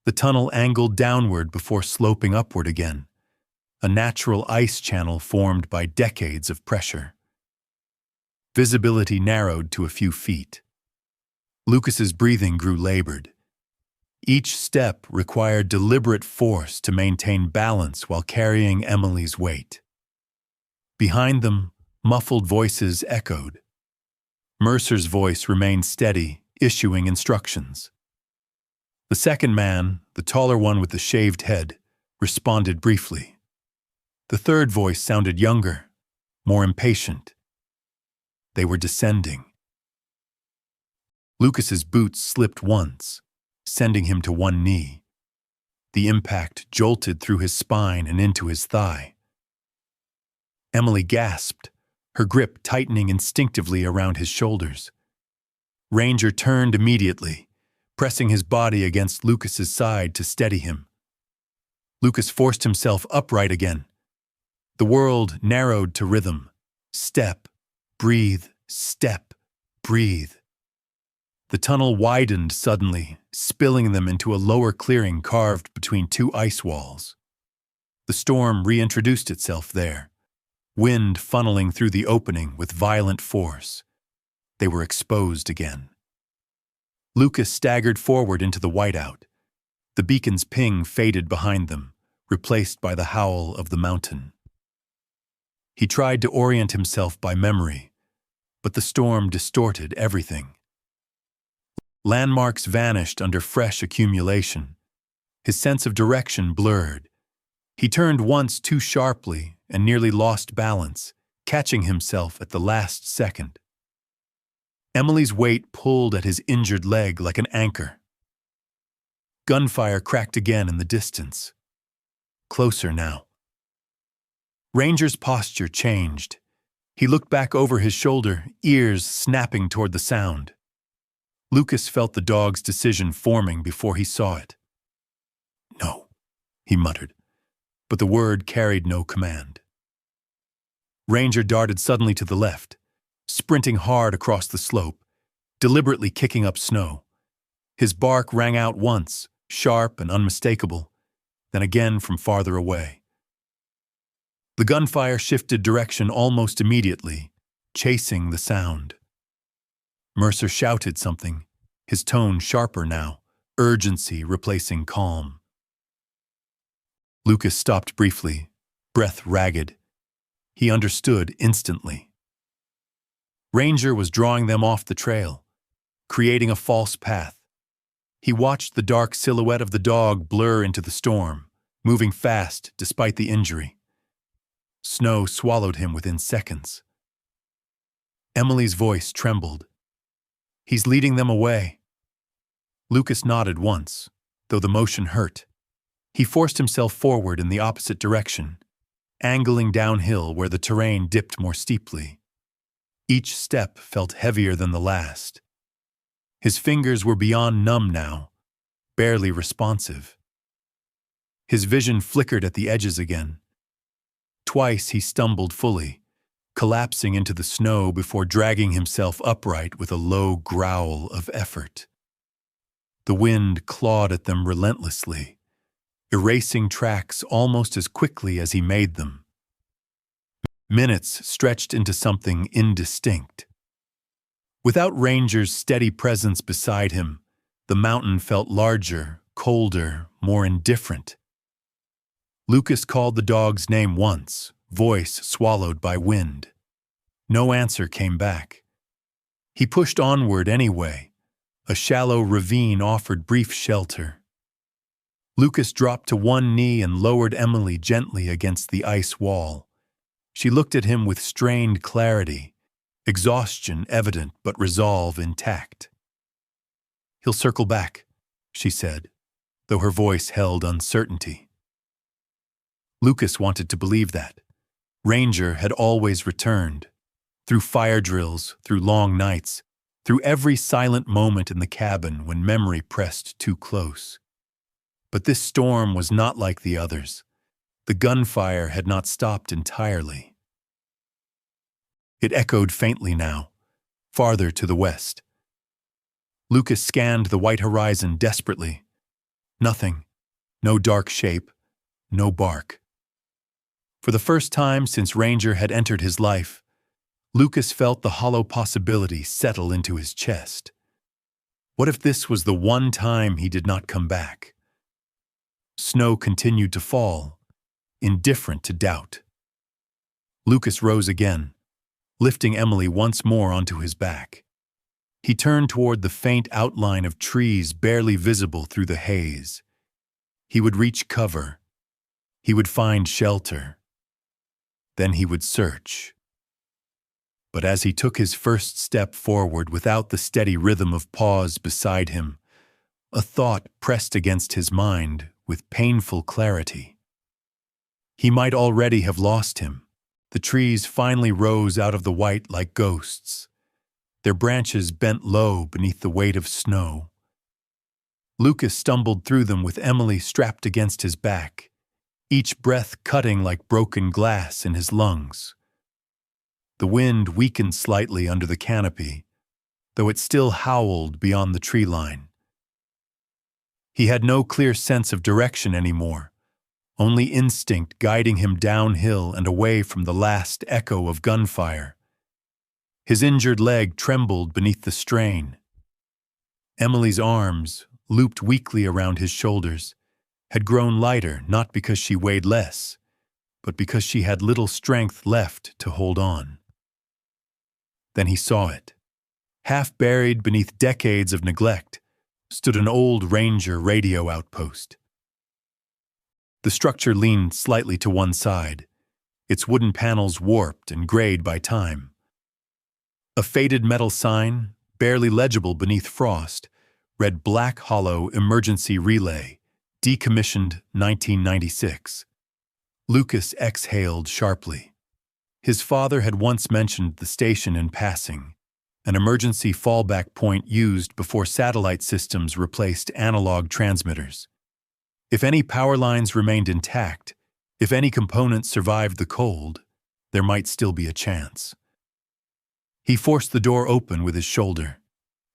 The tunnel angled downward before sloping upward again, a natural ice channel formed by decades of pressure. Visibility narrowed to a few feet. Lucas's breathing grew labored. Each step required deliberate force to maintain balance while carrying Emily's weight. Behind them, muffled voices echoed. Mercer's voice remained steady, issuing instructions. The second man, the taller one with the shaved head, responded briefly. The third voice sounded younger, more impatient. They were descending. Lucas's boots slipped once, sending him to one knee. The impact jolted through his spine and into his thigh. Emily gasped, her grip tightening instinctively around his shoulders. Ranger turned immediately, pressing his body against Lucas's side to steady him. Lucas forced himself upright again. The world narrowed to rhythm. Step, breathe, step, breathe. The tunnel widened suddenly, spilling them into a lower clearing carved between two ice walls. The storm reintroduced itself there, wind funneling through the opening with violent force. They were exposed again. Lucas staggered forward into the whiteout. The beacon's ping faded behind them, replaced by the howl of the mountain. He tried to orient himself by memory, but the storm distorted everything. Landmarks vanished under fresh accumulation. His sense of direction blurred. He turned once too sharply and nearly lost balance, catching himself at the last second. Emily's weight pulled at his injured leg like an anchor. Gunfire cracked again in the distance. Closer now. Ranger's posture changed. He looked back over his shoulder, ears snapping toward the sound. Lucas felt the dog's decision forming before he saw it. "No," he muttered, but the word carried no command. Ranger darted suddenly to the left, sprinting hard across the slope, deliberately kicking up snow. His bark rang out once, sharp and unmistakable, then again from farther away. The gunfire shifted direction almost immediately, chasing the sound. Mercer shouted something, his tone sharper now, urgency replacing calm. Lucas stopped briefly, breath ragged. He understood instantly. Ranger was drawing them off the trail, creating a false path. He watched the dark silhouette of the dog blur into the storm, moving fast despite the injury. Snow swallowed him within seconds. Emily's voice trembled. "He's leading them away." Lucas nodded once, though the motion hurt. He forced himself forward in the opposite direction, angling downhill where the terrain dipped more steeply. Each step felt heavier than the last. His fingers were beyond numb now, barely responsive. His vision flickered at the edges again. Twice he stumbled fully, collapsing into the snow before dragging himself upright with a low growl of effort. The wind clawed at them relentlessly, erasing tracks almost as quickly as he made them. Minutes stretched into something indistinct. Without Ranger's steady presence beside him, the mountain felt larger, colder, more indifferent. Lucas called the dog's name once, voice swallowed by wind. No answer came back. He pushed onward anyway. A shallow ravine offered brief shelter. Lucas dropped to one knee and lowered Emily gently against the ice wall. She looked at him with strained clarity, exhaustion evident but resolve intact. "He'll circle back," she said, though her voice held uncertainty. Lucas wanted to believe that. Ranger had always returned, through fire drills, through long nights, through every silent moment in the cabin when memory pressed too close. But this storm was not like the others. The gunfire had not stopped entirely. It echoed faintly now, farther to the west. Lucas scanned the white horizon desperately. Nothing. No dark shape. No bark. For the first time since Ranger had entered his life, Lucas felt the hollow possibility settle into his chest. What if this was the one time he did not come back? Snow continued to fall, indifferent to doubt. Lucas rose again, lifting Emily once more onto his back. He turned toward the faint outline of trees barely visible through the haze. He would reach cover. He would find shelter. Then he would search. But as he took his first step forward without the steady rhythm of pause beside him, a thought pressed against his mind with painful clarity. He might already have lost him. The trees finally rose out of the white like ghosts. Their branches bent low beneath the weight of snow. Lucas stumbled through them with Emily strapped against his back, each breath cutting like broken glass in his lungs. The wind weakened slightly under the canopy, though it still howled beyond the tree line. He had no clear sense of direction anymore, only instinct guiding him downhill and away from the last echo of gunfire. His injured leg trembled beneath the strain. Emily's arms, looped weakly around his shoulders, had grown lighter not because she weighed less, but because she had little strength left to hold on. Then he saw it. Half buried beneath decades of neglect stood an old Ranger radio outpost. The structure leaned slightly to one side, its wooden panels warped and grayed by time. A faded metal sign, barely legible beneath frost, read Black Hollow Emergency Relay, decommissioned 1996. Lucas exhaled sharply. His father had once mentioned the station in passing, an emergency fallback point used before satellite systems replaced analog transmitters. If any power lines remained intact, if any components survived the cold, there might still be a chance. He forced the door open with his shoulder.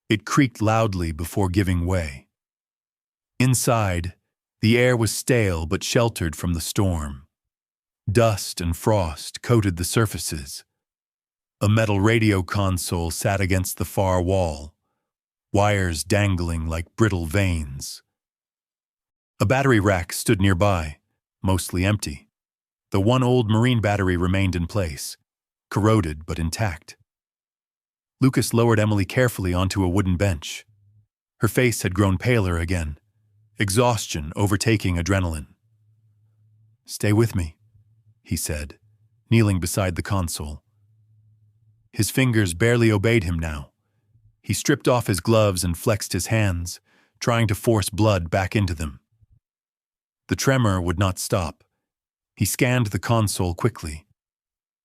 It creaked loudly before giving way. Inside, the air was stale but sheltered from the storm. Dust and frost coated the surfaces. A metal radio console sat against the far wall, wires dangling like brittle veins. A battery rack stood nearby, mostly empty. The one old marine battery remained in place, corroded but intact. Lucas lowered Emily carefully onto a wooden bench. Her face had grown paler again, exhaustion overtaking adrenaline. "Stay with me," he said, kneeling beside the console. His fingers barely obeyed him now. He stripped off his gloves and flexed his hands, trying to force blood back into them. The tremor would not stop. He scanned the console quickly.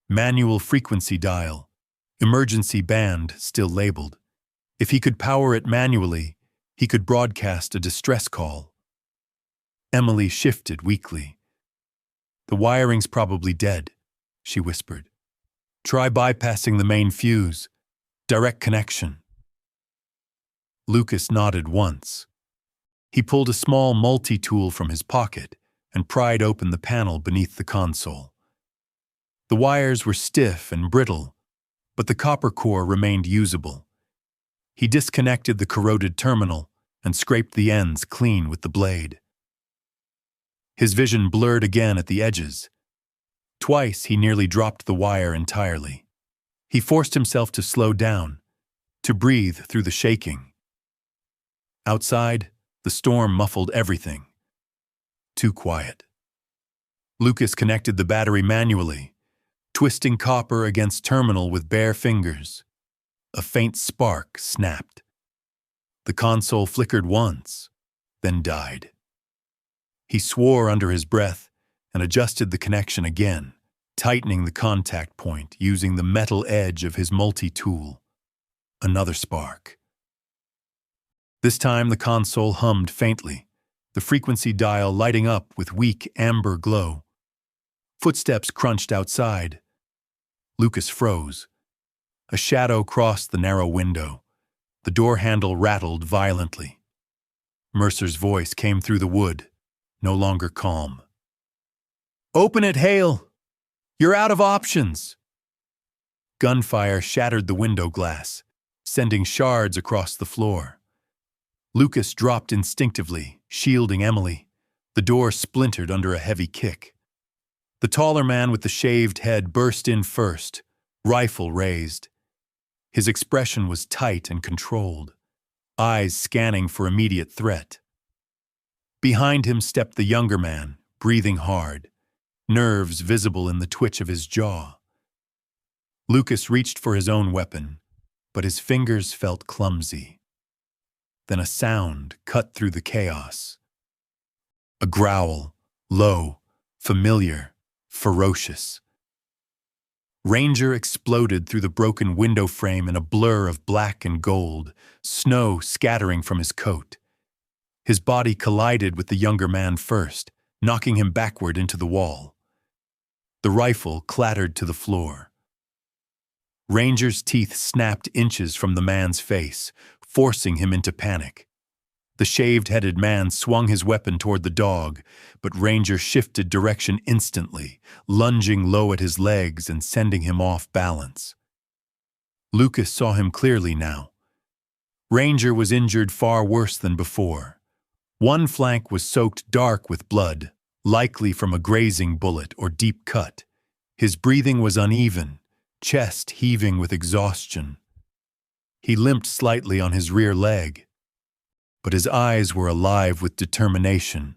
Manual frequency dial, emergency band still labeled. If he could power it manually, he could broadcast a distress call. Emily shifted weakly. "The wiring's probably dead," she whispered. "Try bypassing the main fuse. Direct connection." Lucas nodded once. He pulled a small multi-tool from his pocket and pried open the panel beneath the console. The wires were stiff and brittle, but the copper core remained usable. He disconnected the corroded terminal and scraped the ends clean with the blade. His vision blurred again at the edges. Twice he nearly dropped the wire entirely. He forced himself to slow down, to breathe through the shaking. Outside, the storm muffled everything. Too quiet. Lucas connected the battery manually, twisting copper against terminal with bare fingers. A faint spark snapped. The console flickered once, then died. He swore under his breath and adjusted the connection again, tightening the contact point using the metal edge of his multi-tool. Another spark. This time the console hummed faintly, the frequency dial lighting up with weak amber glow. Footsteps crunched outside. Lucas froze. A shadow crossed the narrow window. The door handle rattled violently. Mercer's voice came through the wood, no longer calm. "Open it, Hale! You're out of options!" Gunfire shattered the window glass, sending shards across the floor. Lucas dropped instinctively, shielding Emily. The door splintered under a heavy kick. The taller man with the shaved head burst in first, rifle raised. His expression was tight and controlled, eyes scanning for immediate threat. Behind him stepped the younger man, breathing hard, nerves visible in the twitch of his jaw. Lucas reached for his own weapon, but his fingers felt clumsy. Then a sound cut through the chaos. A growl, low, familiar, ferocious. Ranger exploded through the broken window frame in a blur of black and gold, snow scattering from his coat. His body collided with the younger man first, knocking him backward into the wall. The rifle clattered to the floor. Ranger's teeth snapped inches from the man's face, forcing him into panic. The shaved-headed man swung his weapon toward the dog, but Ranger shifted direction instantly, lunging low at his legs and sending him off balance. Lucas saw him clearly now. Ranger was injured far worse than before. One flank was soaked dark with blood, likely from a grazing bullet or deep cut. His breathing was uneven, chest heaving with exhaustion. He limped slightly on his rear leg, but his eyes were alive with determination,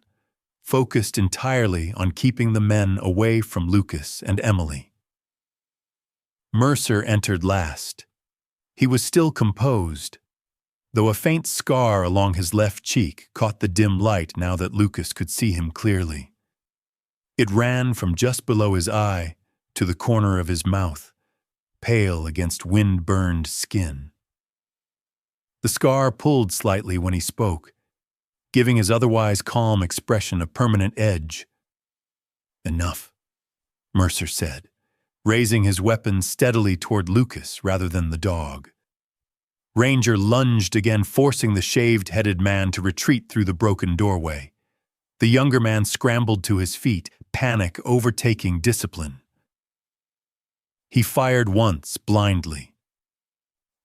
focused entirely on keeping the men away from Lucas and Emily. Mercer entered last. He was still composed, though a faint scar along his left cheek caught the dim light now that Lucas could see him clearly. It ran from just below his eye to the corner of his mouth, pale against wind-burned skin. The scar pulled slightly when he spoke, giving his otherwise calm expression a permanent edge. "Enough," Mercer said, raising his weapon steadily toward Lucas rather than the dog. Ranger lunged again, forcing the shaved-headed man to retreat through the broken doorway. The younger man scrambled to his feet, panic overtaking discipline. He fired once, blindly.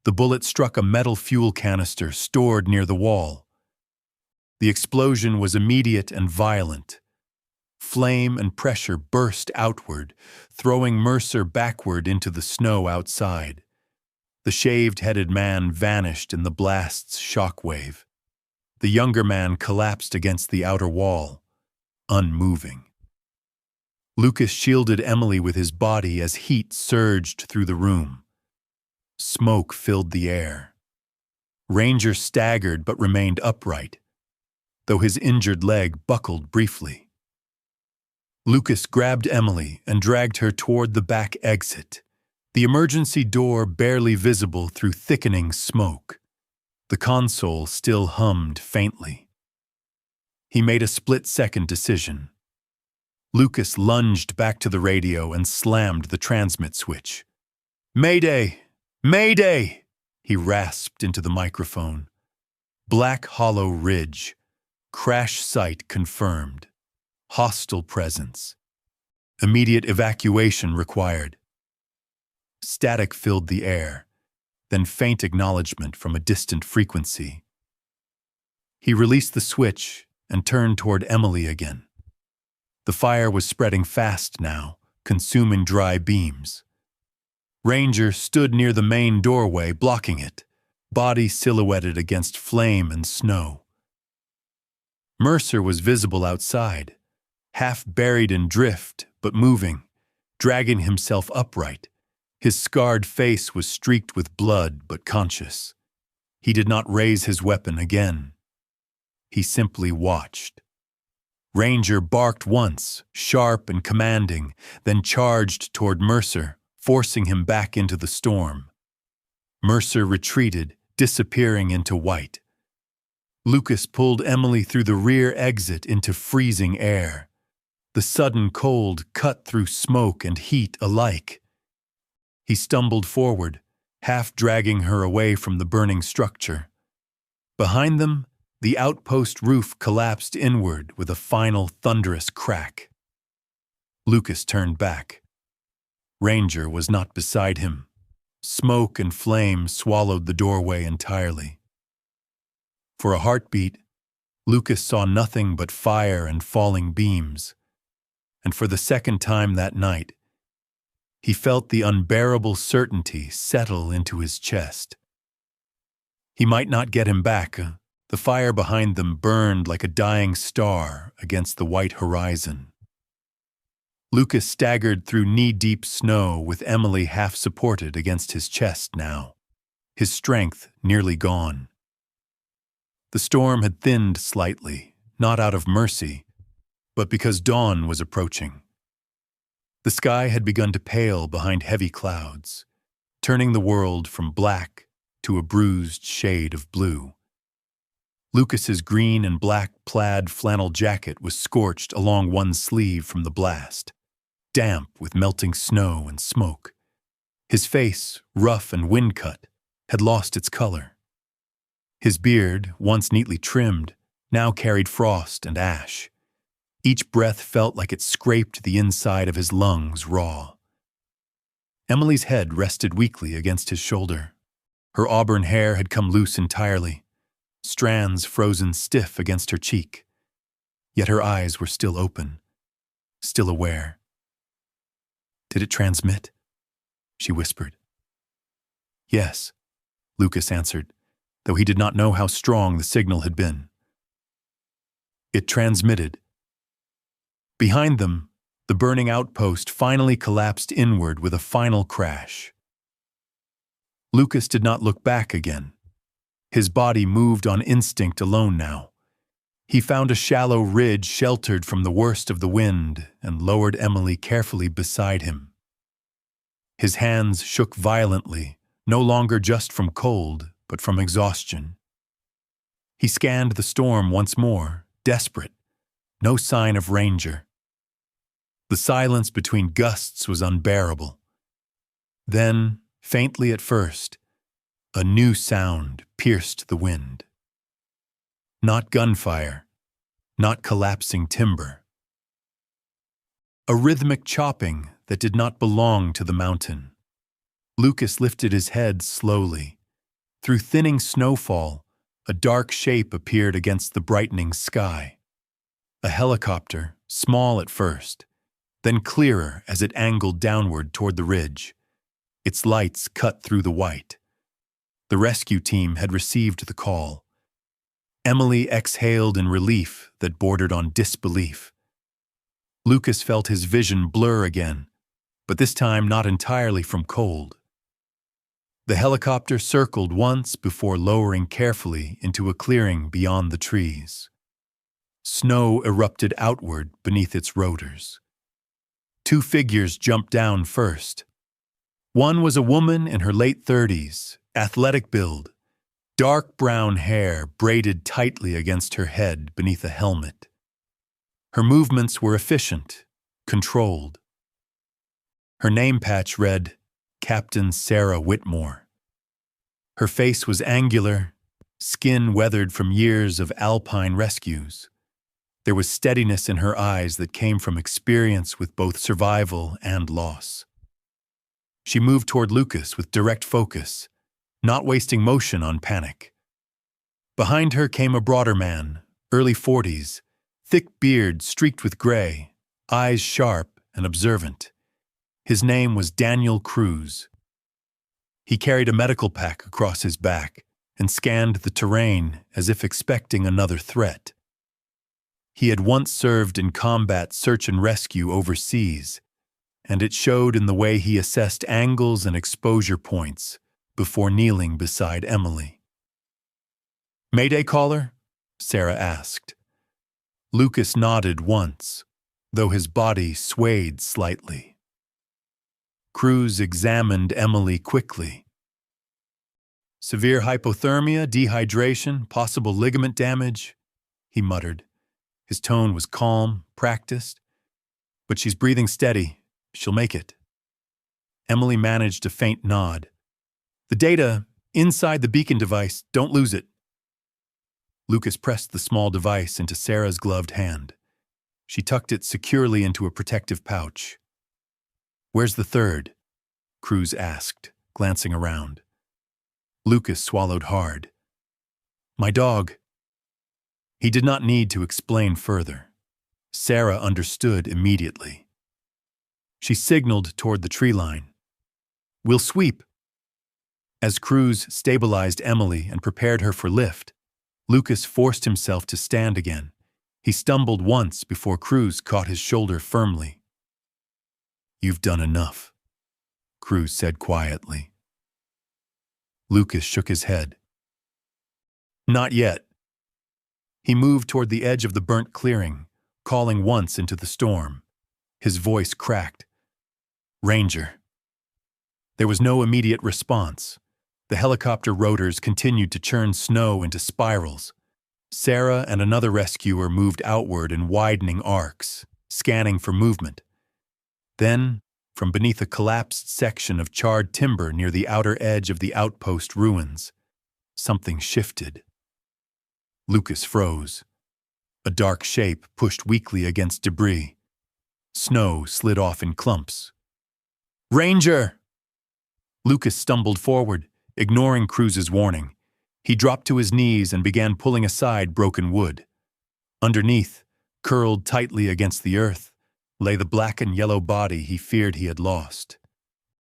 The bullet struck a metal fuel canister stored near the wall. The explosion was immediate and violent. Flame and pressure burst outward, throwing Mercer backward into the snow outside. The shaved-headed man vanished in the blast's shockwave. The younger man collapsed against the outer wall, unmoving. Lucas shielded Emily with his body as heat surged through the room. Smoke filled the air. Ranger staggered but remained upright, though his injured leg buckled briefly. Lucas grabbed Emily and dragged her toward the back exit, the emergency door barely visible through thickening smoke. The console still hummed faintly. He made a split-second decision. Lucas lunged back to the radio and slammed the transmit switch. "Mayday! Mayday!" he rasped into the microphone. Black Hollow Ridge. Crash site confirmed. Hostile presence. Immediate evacuation required. Static filled the air, then faint acknowledgement from a distant frequency. He released the switch and turned toward Emily again. The fire was spreading fast now, consuming dry beams. Ranger stood near the main doorway, blocking it, body silhouetted against flame and snow. Mercer was visible outside, half buried in drift, but moving, dragging himself upright. His scarred face was streaked with blood, but conscious. He did not raise his weapon again. He simply watched. Ranger barked once, sharp and commanding, then charged toward Mercer, forcing him back into the storm. Mercer retreated, disappearing into white. Lucas pulled Emily through the rear exit into freezing air. The sudden cold cut through smoke and heat alike. He stumbled forward, half dragging her away from the burning structure. Behind them, the outpost roof collapsed inward with a final thunderous crack. Lucas turned back. Ranger was not beside him. Smoke and flame swallowed the doorway entirely. For a heartbeat, Lucas saw nothing but fire and falling beams. And for the second time that night, he felt the unbearable certainty settle into his chest. He might not get him back. The fire behind them burned like a dying star against the white horizon. Lucas staggered through knee-deep snow with Emily half supported against his chest now, his strength nearly gone. The storm had thinned slightly, not out of mercy, but because dawn was approaching. The sky had begun to pale behind heavy clouds, turning the world from black to a bruised shade of blue. Lucas's green and black plaid flannel jacket was scorched along one sleeve from the blast, damp with melting snow and smoke. His face, rough and wind-cut, had lost its color. His beard, once neatly trimmed, now carried frost and ash. Each breath felt like it scraped the inside of his lungs raw. Emily's head rested weakly against his shoulder. Her auburn hair had come loose entirely, strands frozen stiff against her cheek. Yet her eyes were still open, still aware. "Did it transmit?" she whispered. "Yes," Lucas answered, though he did not know how strong the signal had been. It transmitted. Behind them, the burning outpost finally collapsed inward with a final crash. Lucas did not look back again. His body moved on instinct alone now. He found a shallow ridge sheltered from the worst of the wind and lowered Emily carefully beside him. His hands shook violently, no longer just from cold, but from exhaustion. He scanned the storm once more, desperate. No sign of Ranger. The silence between gusts was unbearable. Then, faintly at first, a new sound pierced the wind. Not gunfire, not collapsing timber. A rhythmic chopping that did not belong to the mountain. Lucas lifted his head slowly. Through thinning snowfall, a dark shape appeared against the brightening sky. A helicopter, small at first, then clearer as it angled downward toward the ridge. Its lights cut through the white. The rescue team had received the call. Emily exhaled in relief that bordered on disbelief. Lucas felt his vision blur again, but this time not entirely from cold. The helicopter circled once before lowering carefully into a clearing beyond the trees. Snow erupted outward beneath its rotors. Two figures jumped down first. One was a woman in her late 30s, athletic build, dark brown hair braided tightly against her head beneath a helmet. Her movements were efficient, controlled. Her name patch read, Captain Sarah Whitmore. Her face was angular, skin weathered from years of alpine rescues. There was steadiness in her eyes that came from experience with both survival and loss. She moved toward Lucas with direct focus, not wasting motion on panic. Behind her came a broader man, early 40s, thick beard streaked with gray, eyes sharp and observant. His name was Daniel Cruz. He carried a medical pack across his back and scanned the terrain as if expecting another threat. He had once served in combat search and rescue overseas, and it showed in the way he assessed angles and exposure points before kneeling beside Emily. "Mayday caller?" Sarah asked. Lucas nodded once, though his body swayed slightly. Cruz examined Emily quickly. Severe hypothermia, dehydration, possible ligament damage, he muttered. His tone was calm, practiced. But she's breathing steady. She'll make it. Emily managed a faint nod. The data inside the beacon device, don't lose it. Lucas pressed the small device into Sarah's gloved hand. She tucked it securely into a protective pouch. Where's the third? Cruz asked, glancing around. Lucas swallowed hard. My dog. He did not need to explain further. Sarah understood immediately. She signaled toward the tree line. We'll sweep. As Cruz stabilized Emily and prepared her for lift, Lucas forced himself to stand again. He stumbled once before Cruz caught his shoulder firmly. You've done enough, Cruz said quietly. Lucas shook his head. Not yet. He moved toward the edge of the burnt clearing, calling once into the storm. His voice cracked. Ranger. There was no immediate response. The helicopter rotors continued to churn snow into spirals. Sarah and another rescuer moved outward in widening arcs, scanning for movement. Then, from beneath a collapsed section of charred timber near the outer edge of the outpost ruins, something shifted. Lucas froze. A dark shape pushed weakly against debris. Snow slid off in clumps. Ranger! Lucas stumbled forward, ignoring Cruz's warning. He dropped to his knees and began pulling aside broken wood. Underneath, curled tightly against the earth, lay the black and yellow body he feared he had lost.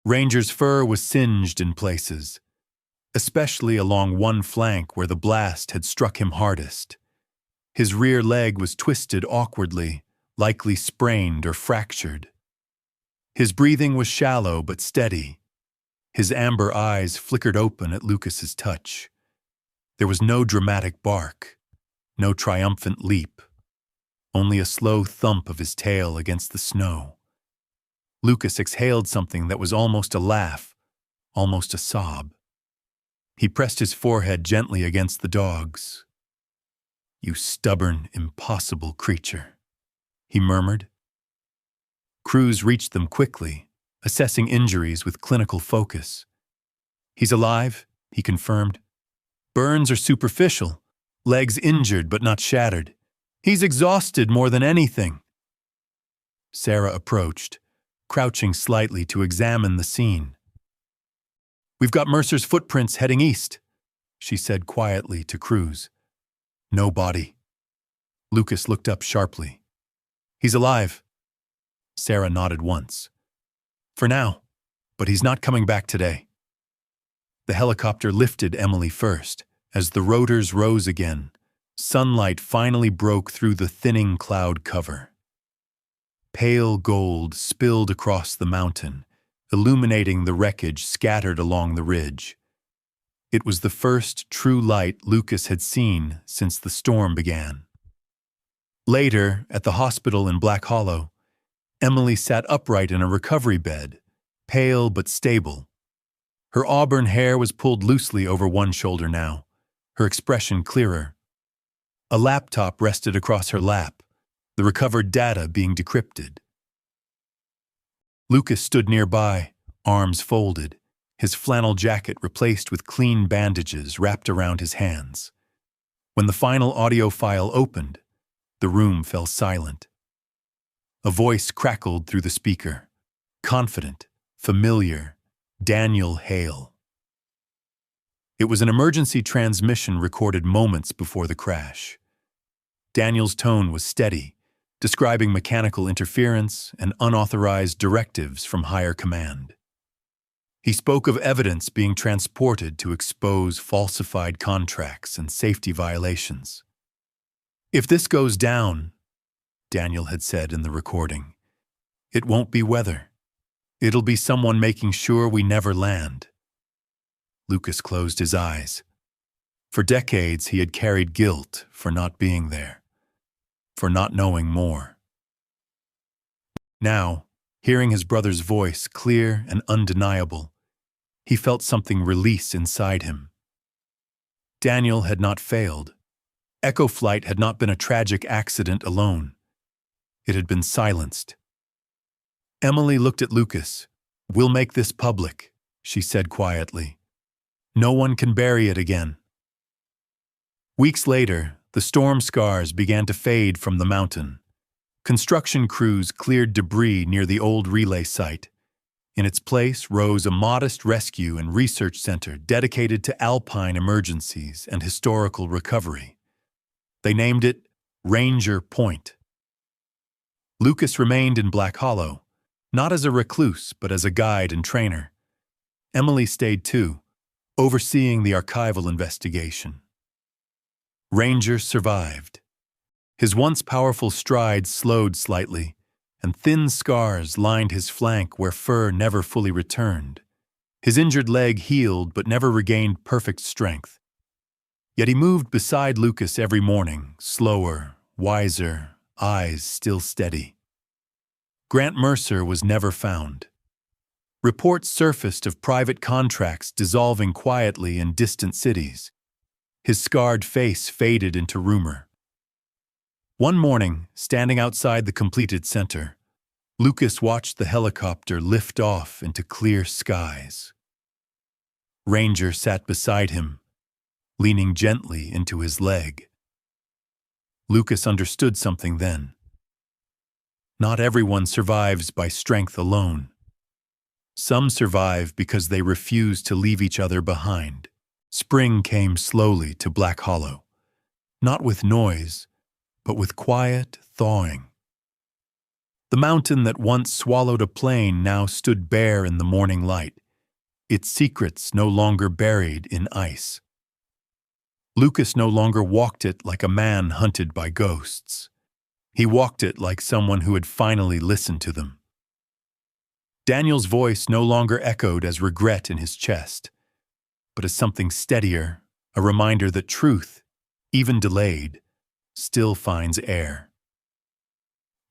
Ranger's fur was singed in places, especially along one flank where the blast had struck him hardest. His rear leg was twisted awkwardly, likely sprained or fractured. His breathing was shallow but steady. His amber eyes flickered open at Lucas's touch. There was no dramatic bark, no triumphant leap, only a slow thump of his tail against the snow. Lucas exhaled something that was almost a laugh, almost a sob. He pressed his forehead gently against the dog's. You stubborn, impossible creature, he murmured. Cruz reached them quickly, assessing injuries with clinical focus. He's alive, he confirmed. Burns are superficial, legs injured but not shattered. He's exhausted more than anything. Sarah approached, crouching slightly to examine the scene. We've got Mercer's footprints heading east, she said quietly to Cruz. No body. Lucas looked up sharply. He's alive. Sarah nodded once. For now, but he's not coming back today. The helicopter lifted Emily first. As the rotors rose again, sunlight finally broke through the thinning cloud cover. Pale gold spilled across the mountain, illuminating the wreckage scattered along the ridge. It was the first true light Lucas had seen since the storm began. Later, at the hospital in Black Hollow, Emily sat upright in a recovery bed, pale but stable. Her auburn hair was pulled loosely over one shoulder now, her expression clearer. A laptop rested across her lap, the recovered data being decrypted. Lucas stood nearby, arms folded, his flannel jacket replaced with clean bandages wrapped around his hands. When the final audio file opened, the room fell silent. A voice crackled through the speaker, confident, familiar, Daniel Hale. It was an emergency transmission recorded moments before the crash. Daniel's tone was steady, describing mechanical interference and unauthorized directives from higher command. He spoke of evidence being transported to expose falsified contracts and safety violations. If this goes down, Daniel had said in the recording, it won't be weather. It'll be someone making sure we never land. Lucas closed his eyes. For decades, he had carried guilt for not being there, for not knowing more. Now, hearing his brother's voice clear and undeniable, he felt something release inside him. Daniel had not failed. Echo flight had not been a tragic accident alone. It had been silenced. Emily looked at Lucas. "We'll make this public," she said quietly. "No one can bury it again." Weeks later, the storm scars began to fade from the mountain. Construction crews cleared debris near the old relay site. In its place rose a modest rescue and research center dedicated to alpine emergencies and historical recovery. They named it Ranger Point. Lucas remained in Black Hollow, not as a recluse but as a guide and trainer. Emily stayed too, overseeing the archival investigation. Ranger survived. His once powerful stride slowed slightly, and thin scars lined his flank where fur never fully returned. His injured leg healed but never regained perfect strength. Yet he moved beside Lucas every morning, slower, wiser, eyes still steady. Grant Mercer was never found. Reports surfaced of private contracts dissolving quietly in distant cities. His scarred face faded into rumor. One morning, standing outside the completed center, Lucas watched the helicopter lift off into clear skies. Ranger sat beside him, leaning gently into his leg. Lucas understood something then. Not everyone survives by strength alone. Some survive because they refuse to leave each other behind. Spring came slowly to Black Hollow, not with noise, but with quiet thawing. The mountain that once swallowed a plain now stood bare in the morning light, its secrets no longer buried in ice. Lucas no longer walked it like a man hunted by ghosts. He walked it like someone who had finally listened to them. Daniel's voice no longer echoed as regret in his chest, but as something steadier, a reminder that truth, even delayed, still finds air.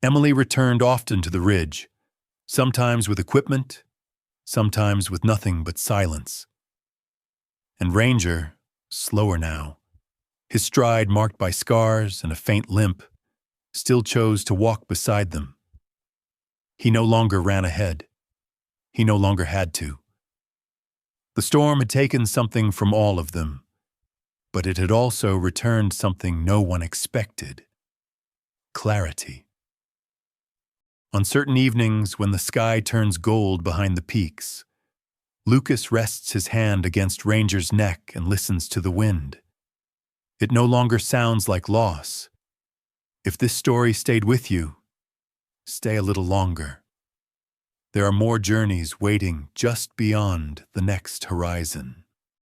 Emily returned often to the ridge, sometimes with equipment, sometimes with nothing but silence. And Ranger, slower now, his stride marked by scars and a faint limp, still chose to walk beside them. He no longer ran ahead. He no longer had to. The storm had taken something from all of them, but it had also returned something no one expected: clarity. On certain evenings, when the sky turns gold behind the peaks, Lucas rests his hand against Ranger's neck and listens to the wind. It no longer sounds like loss. If this story stayed with you, stay a little longer. There are more journeys waiting just beyond the next horizon.